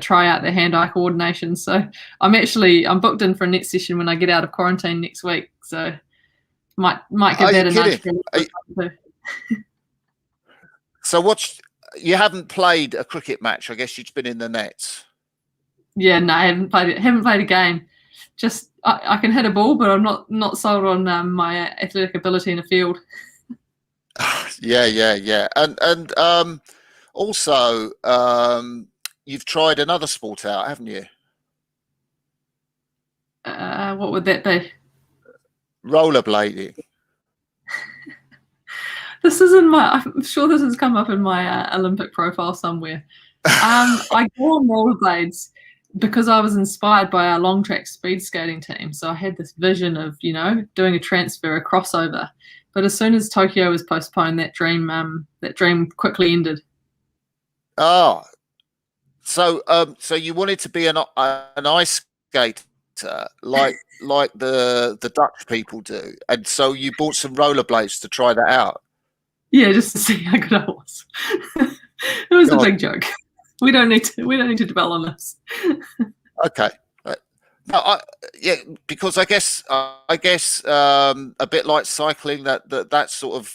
try out the hand-eye coordination. So I'm booked in for a net session when I get out of quarantine next week. So might give that a nudge. So you haven't played a cricket match? I guess you've been in the nets. Yeah, no, I haven't played a game. Just I can hit a ball, but I'm not sold on my athletic ability in a field. Yeah. And also, you've tried another sport out, haven't you? What would that be? Rollerblading. This is in my. I'm sure this has come up in my Olympic profile somewhere. I go on rollerblades because I was inspired by our long track speed skating team. So I had this vision of, doing a transfer, a crossover. But as soon as Tokyo was postponed, that dream quickly ended. Oh, so you wanted to be an ice skater like the Dutch people do, and so you bought some rollerblades to try that out. Yeah, just to see how good I was. It was a big joke. We don't need to dwell on this. Okay. No, because I guess a bit like cycling, that sort of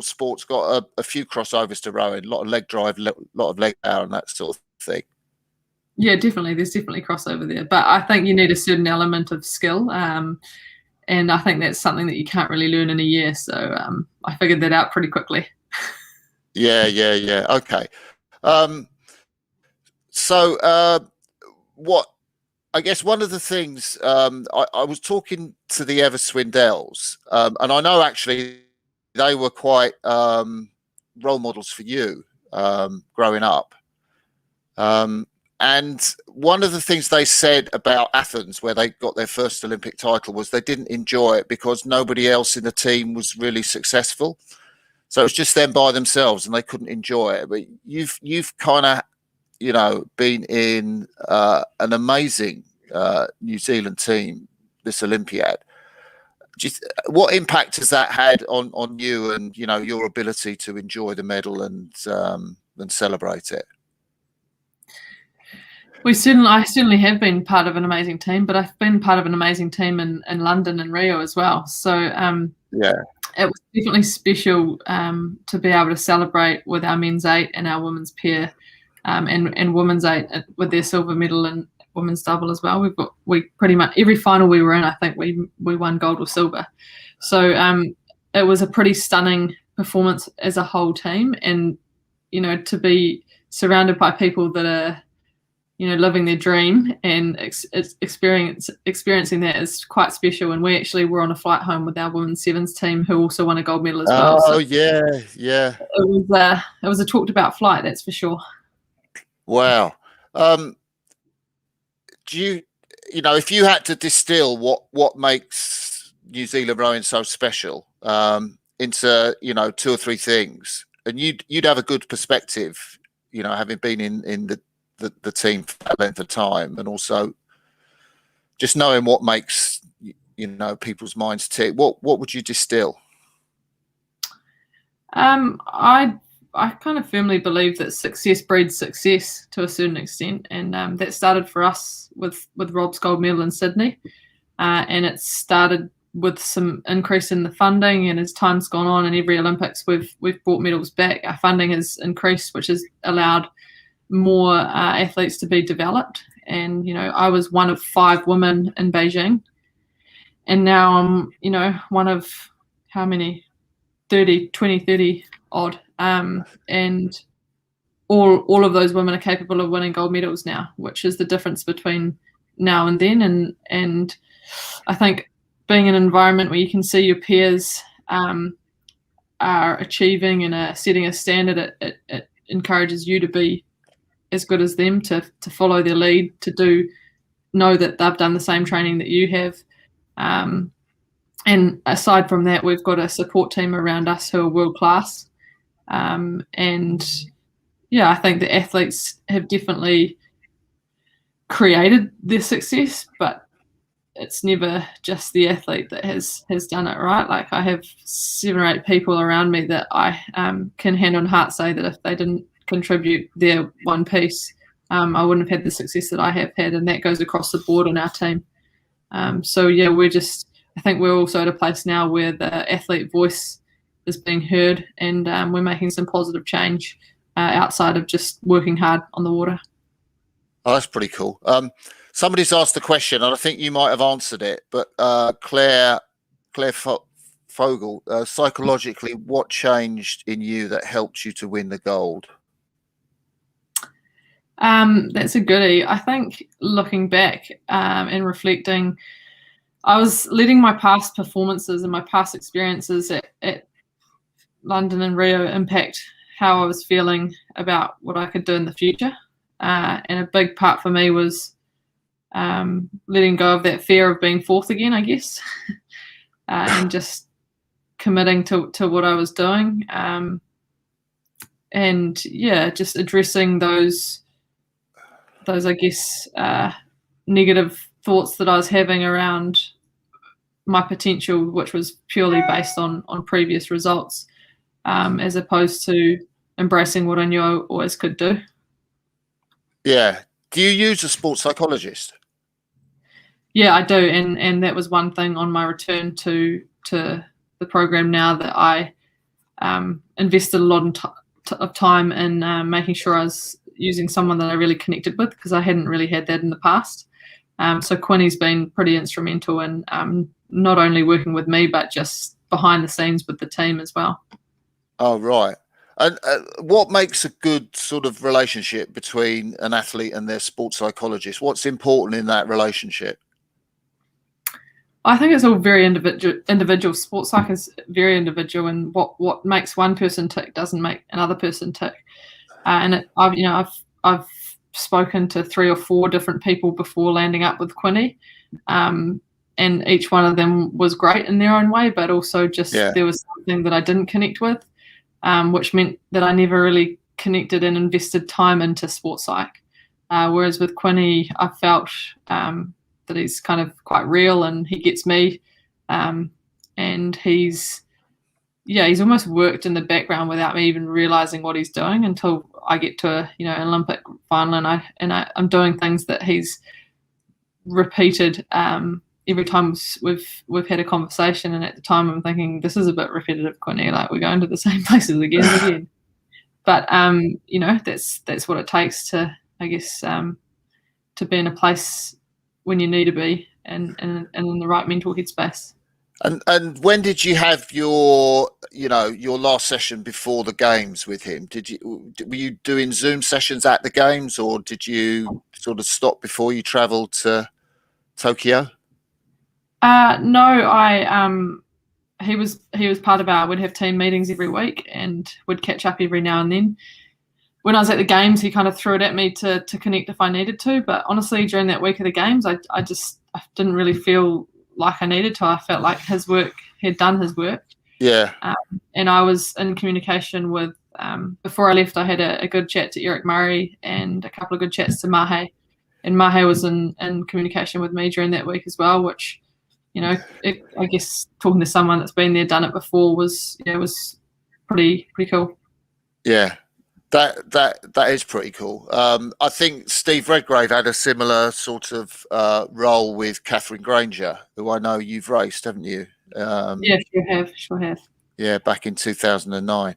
sport's got a few crossovers to rowing, a lot of leg drive, a lot of leg power, and that sort of thing. Yeah, definitely. There's definitely crossover there, but I think you need a certain element of skill, and I think that's something that you can't really learn in a year. So I figured that out pretty quickly. Yeah. Okay. What I guess one of the things I was talking to the Evers-Swindells, and I know actually they were quite role models for you growing up. And one of the things they said about Athens, where they got their first Olympic title, was they didn't enjoy it because nobody else in the team was really successful. So it was just them by themselves, and they couldn't enjoy it. But you've kind of, been in an amazing New Zealand team, this Olympiad. What impact has that had on you and your ability to enjoy the medal and celebrate it? I certainly have been part of an amazing team, but I've been part of an amazing team in London and Rio as well. So it was definitely special to be able to celebrate with our men's 8 and our women's pair, and women's 8 with their silver medal and women's double as well. We pretty much every final we were in, I think we won gold or silver. So it was a pretty stunning performance as a whole team, and to be surrounded by people that are living their dream and experiencing that is quite special. And we actually were on a flight home with our women's sevens team, who also won a gold medal as well. Oh, so yeah. It was a talked about flight, that's for sure. Wow. Do you, if you had to distill what makes New Zealand rowing so special into 2 or 3 things, and you'd have a good perspective, having been in the team for that length of time, and also just knowing what makes people's minds tick, what would you distill? I kind of firmly believe that success breeds success to a certain extent, and that started for us with Rob's gold medal in Sydney, and it started with some increase in the funding, and as time's gone on in every Olympics we've brought medals back. Our funding has increased, which has allowed more athletes to be developed, and I was one of 5 women in Beijing, and now I'm one of how many 30 odd, and all of those women are capable of winning gold medals now, which is the difference between now and then. And I think being in an environment where you can see your peers are achieving and are setting a standard, it encourages you to be as good as them, to follow their lead, to know that they've done the same training that you have. And aside from that, we've got a support team around us who are world class. And yeah, I think the athletes have definitely created their success, but it's never just the athlete that has done it, right? Like, I have 7 or 8 people around me that I can hand on heart say that if they didn't contribute their one piece, I wouldn't have had the success that I have had, and that goes across the board in our team. So yeah, I think we're also at a place now where the athlete voice is being heard, and we're making some positive change outside of just working hard on the water. Oh, that's pretty cool. Somebody's asked a question, and I think you might have answered it, but Claire Fogel, psychologically, what changed in you that helped you to win the gold? That's a goodie. I think looking back and reflecting, I was letting my past performances and my past experiences at London and Rio impact how I was feeling about what I could do in the future. And a big part for me was letting go of that fear of being fourth again, I guess, and just committing to what I was doing. And yeah, just addressing those I guess negative thoughts that I was having around my potential, which was purely based on previous results, as opposed to embracing what I knew I always could do. Yeah. Do you use a sports psychologist? Yeah, I do, and that was one thing on my return to the program now that I invested a lot of time in making sure I was using someone that I really connected with, because I hadn't really had that in the past. So Quinny's been pretty instrumental in not only working with me, but just behind the scenes with the team as well. Oh, right. And what makes a good sort of relationship between an athlete and their sports psychologist? What's important in that relationship? I think it's all very individual. Sports psych is very individual, and what makes one person tick doesn't make another person tick. And I've spoken to 3 or 4 different people before landing up with Quinny, and each one of them was great in their own way, but also just there was something that I didn't connect with, which meant that I never really connected and invested time into sports psych. Whereas with Quinny, I felt that he's kind of quite real and he gets me, and he's almost worked in the background without me even realizing what he's doing until I get to an Olympic final, and I'm doing things that he's repeated every time we've had a conversation. And at the time I'm thinking, this is a bit repetitive, Quinny, like we're going to the same places again and again. But that's what it takes to, I guess, to be in a place when you need to be and in the right mental headspace. And when did you have your last session before the games with him? Were you doing Zoom sessions at the games, or did you sort of stop before you travelled to Tokyo? No, he was part of we'd have team meetings every week and we'd catch up every now and then. When I was at the games, he kind of threw it at me to connect if I needed to. But honestly, during that week of the games, I didn't really feel like I needed to. I felt like his work had done his work. Yeah. And I was in communication with, before I left, I had a good chat to Eric Murray and a couple of good chats to Mahe. And Mahe was in communication with me during that week as well, which, I guess talking to someone that's been there, done it before was pretty cool. Yeah. That is pretty cool. I think Steve Redgrave had a similar sort of role with Catherine Granger, who I know you've raced, haven't you? Yeah, sure have. Yeah, back in 2009.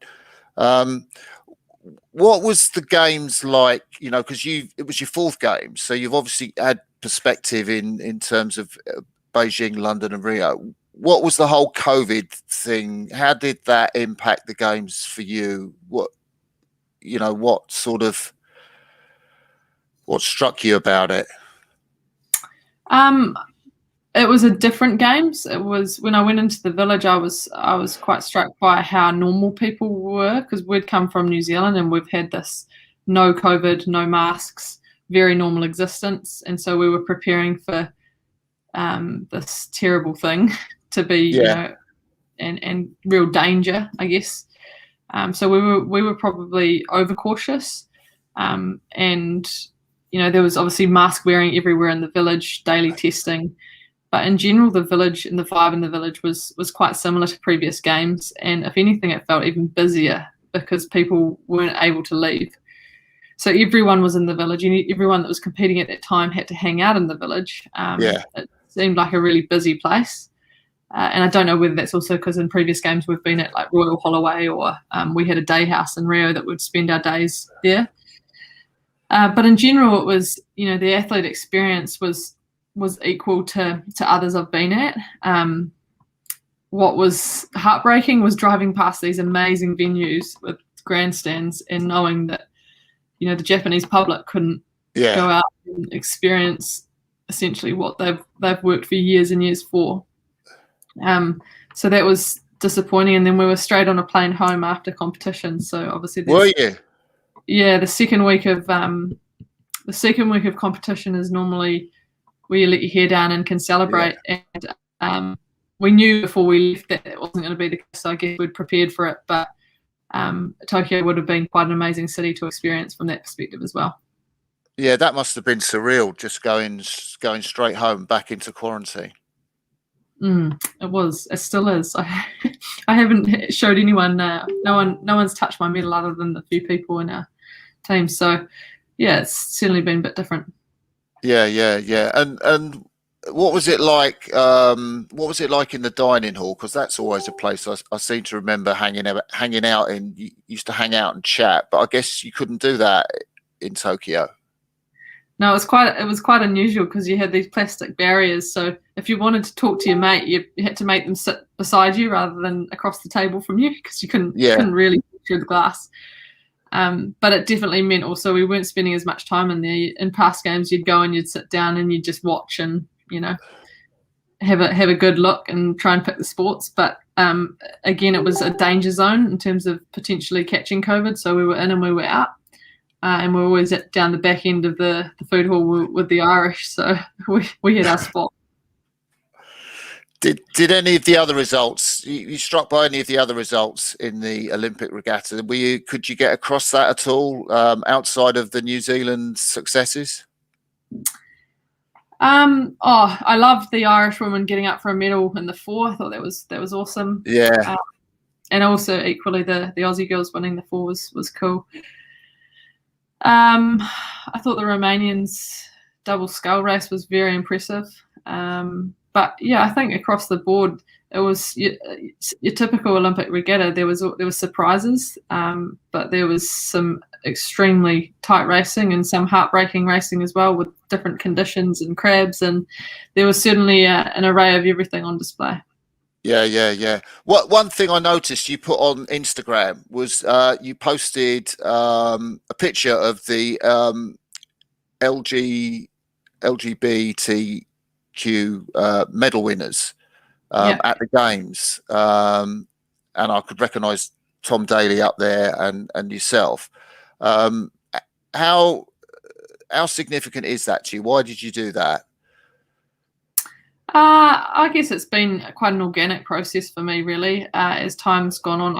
What was the games like? Because it was your 4th game, so you've obviously had perspective in terms of Beijing, London, and Rio. What was the whole COVID thing? How did that impact the games for you? What struck you about it? It was a different games. It was when I went into the village, I was quite struck by how normal people were, because we'd come from New Zealand and we've had this no COVID, no masks, very normal existence. And so we were preparing for this terrible thing to be, and real danger, I guess. So we were probably overcautious, and there was obviously mask wearing everywhere in the village, daily testing, but in general the village and the vibe in the village was quite similar to previous games, and if anything it felt even busier because people weren't able to leave. So everyone was in the village, and everyone that was competing at that time had to hang out in the village. It seemed like a really busy place. And I don't know whether that's also because in previous games we've been at like Royal Holloway, or we had a day house in Rio that would spend our days there. But in general, it was, the athlete experience was equal to others I've been at. What was heartbreaking was driving past these amazing venues with grandstands and knowing that the Japanese public couldn't Yeah. go out and experience essentially what they've worked for years and years for. So that was disappointing. And then we were straight on a plane home after competition. So obviously, Were you? Yeah, the second week of competition is normally where you let your hair down and can celebrate. Yeah. And we knew before we left that it wasn't going to be the case. So I guess we'd prepared for it, but Tokyo would have been quite an amazing city to experience from that perspective as well. Yeah, that must have been surreal, just going straight home back into quarantine. It was. It still is. I haven't showed anyone. No one's touched my medal other than the few people in our team. So yeah, it's certainly been a bit different. Yeah. And what was it like? What was it like in the dining hall? Because that's always a place I seem to remember hanging out in. You used to hang out and chat, but I guess you couldn't do that in Tokyo. No, it was quite unusual because you had these plastic barriers. So if you wanted to talk to your mate, you had to make them sit beside you rather than across the table from you, because you couldn't really through the glass. But it definitely meant also we weren't spending as much time in there. In past games, you'd go and you'd sit down and you'd just watch and have a good look and try and pick the sports. But again, it was a danger zone in terms of potentially catching COVID. So we were in and we were out. And we're always down the back end of the food hall with the Irish, so we had our spot. Did any of the other results, you struck by any of the other results in the Olympic Regatta? Could you get across that at all outside of the New Zealand successes? I loved the Irish women getting up for a medal in the 4. I thought that was awesome. Yeah. And also equally the Aussie girls winning the 4 was cool. I thought the Romanians' double scull race was very impressive. But yeah, I think across the board it was your typical Olympic regatta. There was surprises, but there was some extremely tight racing and some heartbreaking racing as well, with different conditions and crabs, and there was certainly an array of everything on display. Yeah. One thing I noticed you put on Instagram was you posted a picture of the LGBTQ medal winners at the games, and I could recognise Tom Daly up there and yourself. How significant is that to you? Why did you do that? I guess it's been quite an organic process for me, really. As time's gone on,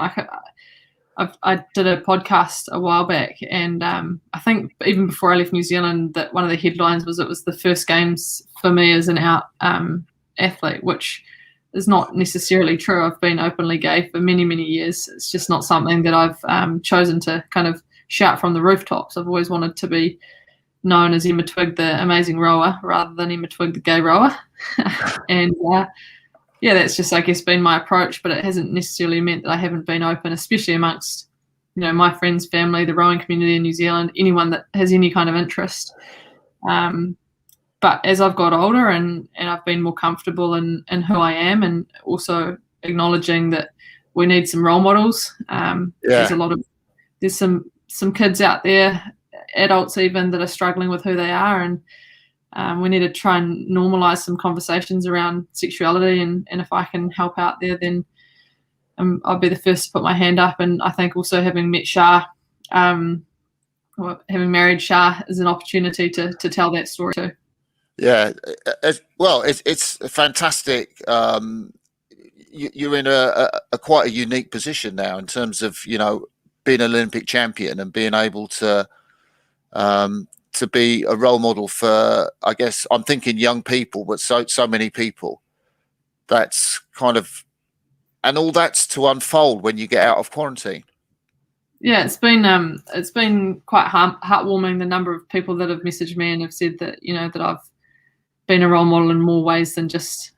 I did a podcast a while back, and I think even before I left New Zealand, that one of the headlines was it was the first games for me as an out athlete, which is not necessarily true. I've been openly gay for many, many years. It's just not something that I've chosen to kind of shout from the rooftops. I've always wanted to be known as Emma Twigg, the amazing rower, rather than Emma Twigg, the gay rower. And that's just, I guess, been my approach, but it hasn't necessarily meant that I haven't been open, especially amongst, my friends, family, the rowing community in New Zealand, anyone that has any kind of interest. But as I've got older and I've been more comfortable in who I am, and also acknowledging that we need some role models. There's some kids out there, adults even, that are struggling with who they are, and we need to try and normalize some conversations around sexuality, and if I can help out there, then I'll be the first to put my hand up. And I think also having met Shah, or having married Shah, is an opportunity to tell that story too. Yeah, well, it's fantastic. You're in a quite a unique position now in terms of being an Olympic champion and being able to be a role model for, I guess, I'm thinking young people, but so many people. That's kind of, and all that's to unfold when you get out of quarantine. Yeah, it's been quite heartwarming, the number of people that have messaged me and have said that that I've been a role model in more ways than just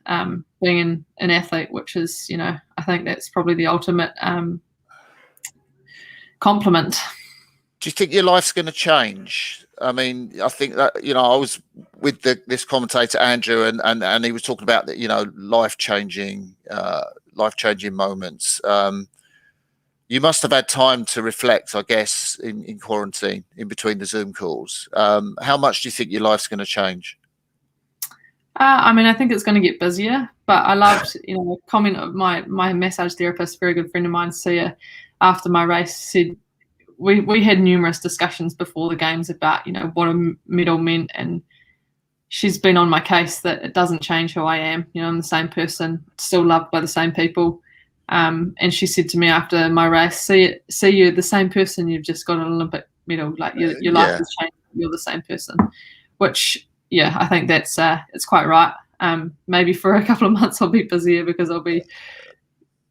being an athlete, which is I think that's probably the ultimate compliment. Do you think your life's going to change? I mean, I think that I was with this commentator Andrew, and he was talking about that life changing moments. You must have had time to reflect, I guess, in quarantine, in between the Zoom calls. How much do you think your life's going to change? I mean, I think it's going to get busier, but I loved, a comment of my massage therapist, a very good friend of mine, Sia, after my race, said we had numerous discussions before the games about, what a medal meant, and she's been on my case that it doesn't change who I am. I'm the same person, still loved by the same people. And she said to me after my race, see you the same person, you've just got an Olympic medal, like your life has changed, you're the same person, which, I think that's it's quite right. Maybe for a couple of months I'll be busier because I'll be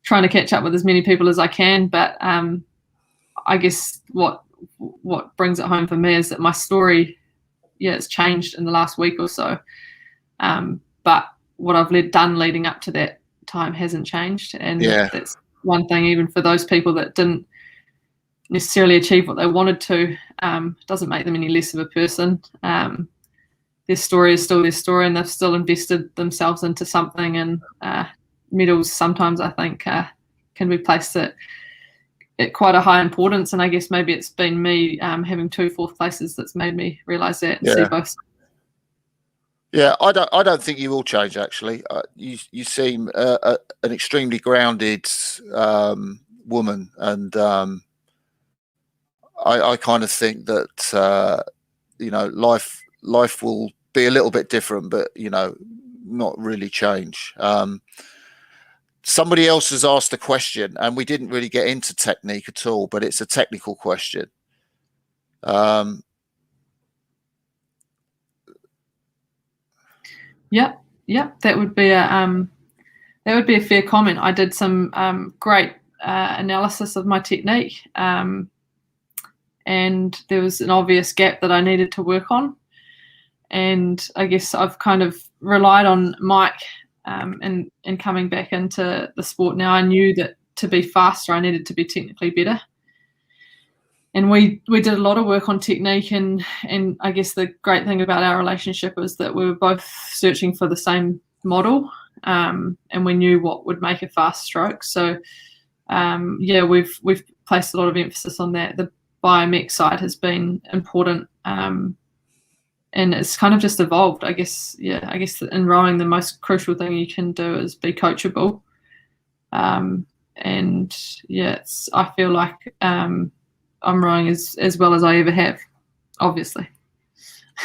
trying to catch up with as many people as I can. But I guess what brings it home for me is that my story, it's changed in the last week or so. But what I've done leading up to that time hasn't changed. And that's one thing, even for those people that didn't necessarily achieve what they wanted to, doesn't make them any less of a person. Their story is still their story, and they've still invested themselves into something. And medals sometimes, I think, can be placed at quite a high importance. And I guess maybe it's been me having 2 fourth places that's made me realise that and see both. Yeah, I don't think you will change. Actually, you seem an extremely grounded woman, and I kind of think that life will be a little bit different, but not really change. Somebody else has asked a question, and we didn't really get into technique at all, but it's a technical question. Yep, that would be a fair comment. I did some great analysis of my technique, and there was an obvious gap that I needed to work on. And I guess I've kind of relied on Mike and coming back into the sport now. I knew that to be faster, I needed to be technically better. And we did a lot of work on technique, and I guess the great thing about our relationship is that we were both searching for the same model, and we knew what would make a fast stroke. So we've placed a lot of emphasis on that. The biomech side has been important, and it's kind of just evolved. I guess in rowing, the most crucial thing you can do is be coachable, I feel like I'm rowing as well as I ever have, obviously.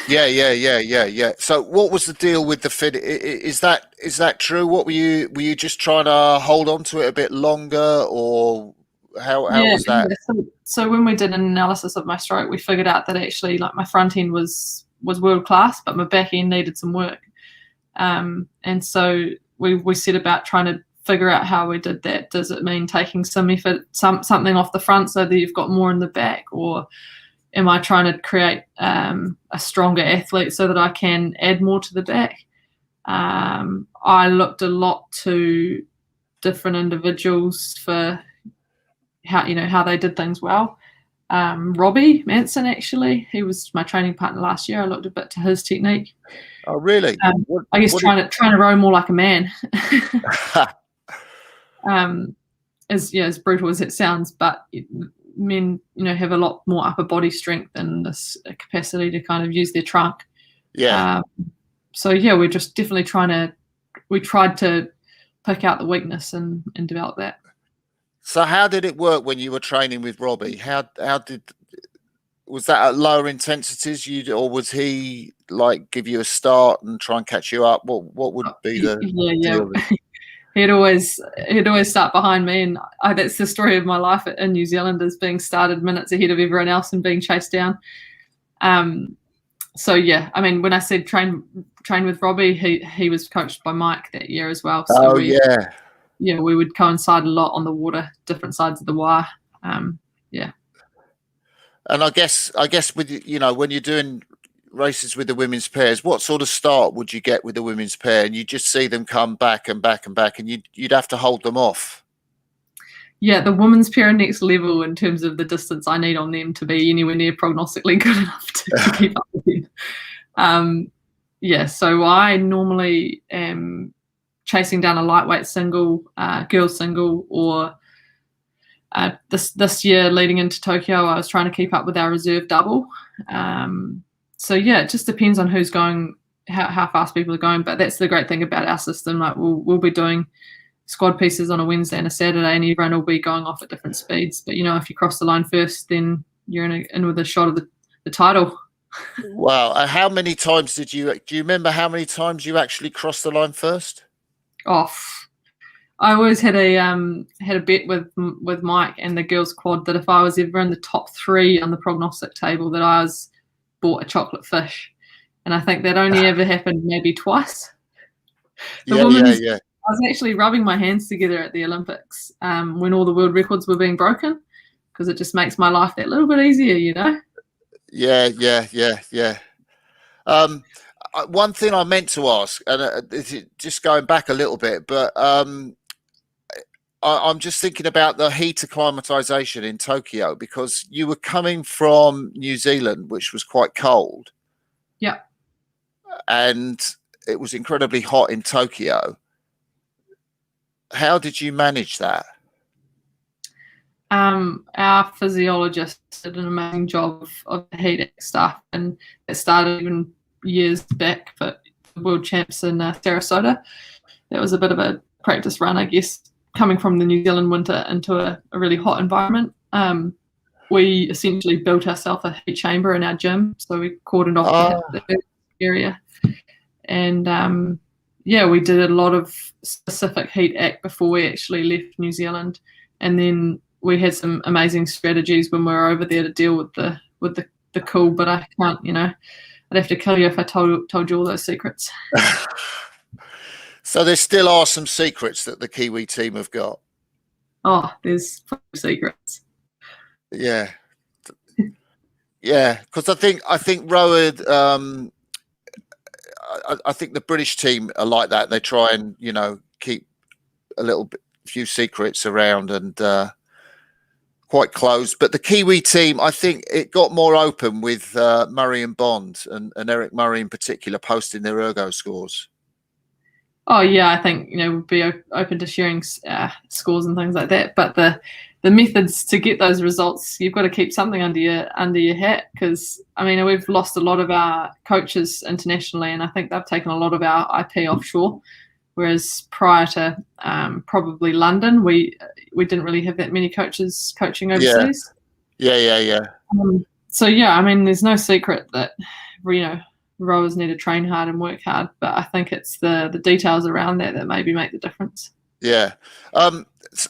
Yeah. So what was the deal with the fit? Is that true? What were you just trying to hold on to it a bit longer, or how was that? Yeah. So when we did an analysis of my stroke, we figured out that actually, like, my front end was world class, but my back end needed some work. And so we set about trying to figure out how we did that. Does it mean taking something off the front so that you've got more in the back, or am I trying to create a stronger athlete so that I can add more to the back? I looked a lot to different individuals for how they did things well. Robbie Manson, actually, he was my training partner last year. I looked a bit to his technique. Oh, really? I guess trying to row more like a man. As brutal as it sounds, but men, have a lot more upper body strength and this capacity to kind of use their trunk. Yeah. We're just definitely we tried to pick out the weakness and develop that. So how did it work when you were training with Robbie? Was that at lower intensities, or was he like give you a start and try and catch you up? What would be the deal? He'd always start behind me, and that's the story of my life in New Zealand, is being started minutes ahead of everyone else and being chased down. I mean, when I said train with Robbie, he was coached by Mike that year as well. So we would coincide a lot on the water, different sides of the wire. And I guess with when you're doing races with the women's pairs, what sort of start would you get with the women's pair? And you just see them come back and back and back, and you'd have to hold them off. Yeah, the women's pair are next level in terms of the distance I need on them to be anywhere near prognostically good enough to keep up with them. So I normally am chasing down a lightweight single, girls single, or This year leading into Tokyo, I was trying to keep up with our reserve double. So yeah, it just depends on who's going, how fast people are going. But that's the great thing about our system. Like we'll be doing squad pieces on a Wednesday and a Saturday, and everyone will be going off at different speeds. But if you cross the line first, then you're in with a shot of the title. Wow! How many times do you remember how many times you actually crossed the line first? Off. I always had a bet with Mike and the girls' quad that if I was ever in the top 3 on the prognostic table, that I was bought a chocolate fish, and I think that only ever happened maybe twice. I was actually rubbing my hands together at the Olympics when all the world records were being broken, because it just makes my life that little bit easier, Yeah. One thing I meant to ask, and just going back a little bit, but I'm just thinking about the heat acclimatization in Tokyo, because you were coming from New Zealand, which was quite cold. Yeah. And it was incredibly hot in Tokyo. How did you manage that? Our physiologist did an amazing job of the heat stuff, and it started even years back for world champs in Sarasota. That was a bit of a practice run, I guess, coming from the New Zealand winter into a really hot environment. We essentially built ourselves a heat chamber in our gym, so we cordoned off the area, and we did a lot of specific heat act before we actually left New Zealand, and then we had some amazing strategies when we were over there to deal with the cool. But I can't, I'd have to kill you if I told you all those secrets. So there still are some secrets that the Kiwi team have got. Oh, there's secrets. Yeah, because I think Rowan. I think the British team are like that. They try and keep a few secrets around and quite close. But the Kiwi team, I think it got more open with Murray and Bond and Eric Murray in particular posting their ergo scores. Oh yeah, I think we'd be open to sharing scores and things like that. But the methods to get those results, you've got to keep something under your hat, because we've lost a lot of our coaches internationally, and I think they've taken a lot of our IP offshore. Whereas prior to probably London, we didn't really have that many coaches coaching overseas. Yeah. So yeah, there's no secret that rowers need to train hard and work hard, but I think it's the details around that maybe make the difference. Yeah.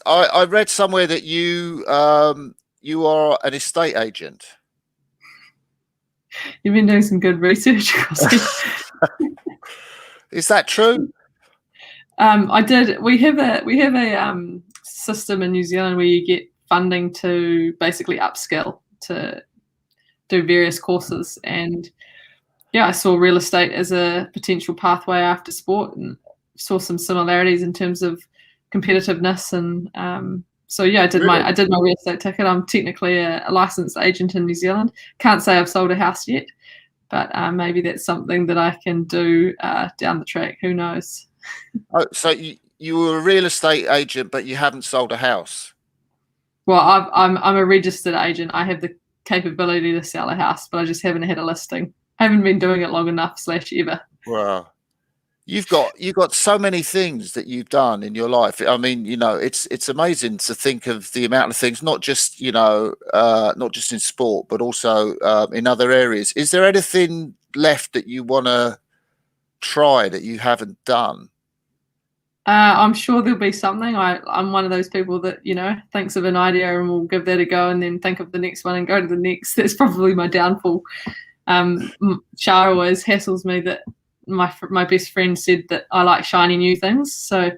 I read somewhere that you are an estate agent. You've been doing some good research, Crossy. Is that true? I did. We have a system in New Zealand where you get funding to basically upskill to do various courses, and I saw real estate as a potential pathway after sport, and saw some similarities in terms of competitiveness, and so I did my real estate ticket. I'm technically a licensed agent in New Zealand. Can't say I've sold a house yet, but maybe that's something that I can do down the track. Who knows? Oh, so you were a real estate agent, but you haven't sold a house? Well, I'm a registered agent. I have the capability to sell a house, but I just haven't had a listing. I haven't been doing it long enough / ever. Wow. You've got so many things that you've done in your life. It's amazing to think of the amount of things, not just not just in sport, but also in other areas. Is there anything left that you want to try that you haven't done? I'm sure there'll be something. I'm one of those people that thinks of an idea and will give that a go, and then think of the next one and go to the next. That's probably my downfall. Shah always hassles me that my best friend said that I like shiny new things, so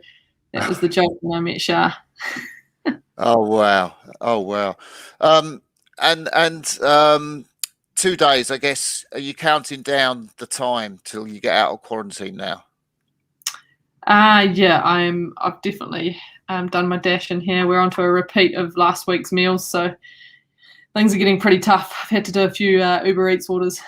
that was the joke when I met Shah. Oh wow. And 2 days, I guess. Are you counting down the time till you get out of quarantine now? Yeah, I've definitely done my dash in here. We're onto a repeat of last week's meals, so things are getting pretty tough. I've had to do a few Uber Eats orders.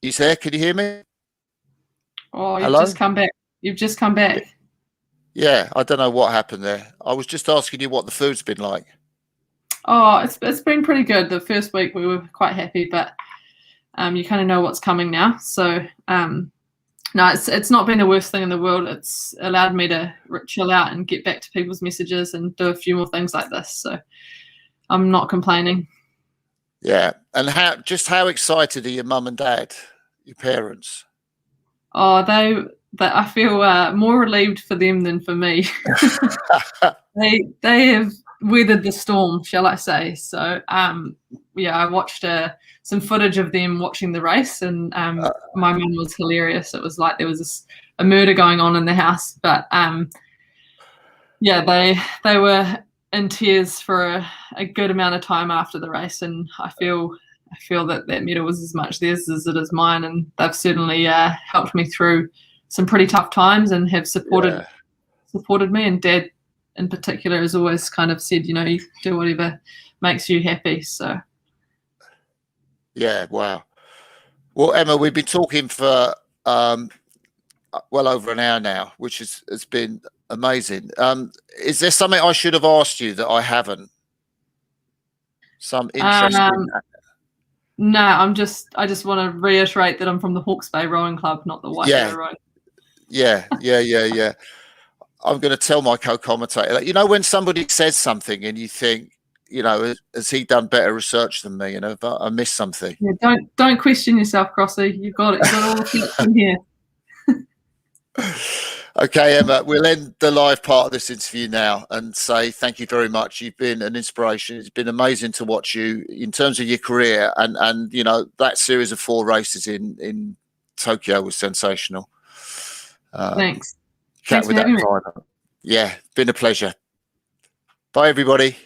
You there? Can you hear me? Oh, you've Hello? just come back. You've just come back. Yeah, I don't know what happened there. I was just asking you what the food's been like. Oh, it's been pretty good. The first week we were quite happy, but you kind of know what's coming now. So no, it's not been the worst thing in the world. It's allowed me to chill out and get back to people's messages and do a few more things like this. So I'm not complaining. Yeah, and how excited are your mum and dad, your parents? Oh, I feel more relieved for them than for me. They have weathered the storm, shall I say? So yeah, I watched some footage of them watching the race, and my mum was hilarious. It was like there was a murder going on in the house, but yeah, they were in tears for a good amount of time after the race, and I feel that medal was as much theirs as it is mine, and they've certainly helped me through some pretty tough times and have supported me. And Dad, in particular, has always kind of said, you do whatever makes you happy. So yeah, wow. Well, Emma, we've been talking for well over an hour now, which has been amazing. Is there something I should have asked you that I haven't? Some interesting. No, I just want to reiterate that I'm from the Hawke's Bay Rowing Club, not the White River Rowing. Yeah. I'm going to tell my co-commentator that, when somebody says something and you think, has he done better research than me? But I missed something. Yeah, don't question yourself, Crossy. You've got it. You've got all the facts in here. Okay, Emma, we'll end the live part of this interview now and say thank you very much. You've been an inspiration. It's been amazing to watch you in terms of your career, and that series of 4 races in Tokyo was sensational. Thanks. Thanks for having me. Yeah, been a pleasure. Bye, everybody.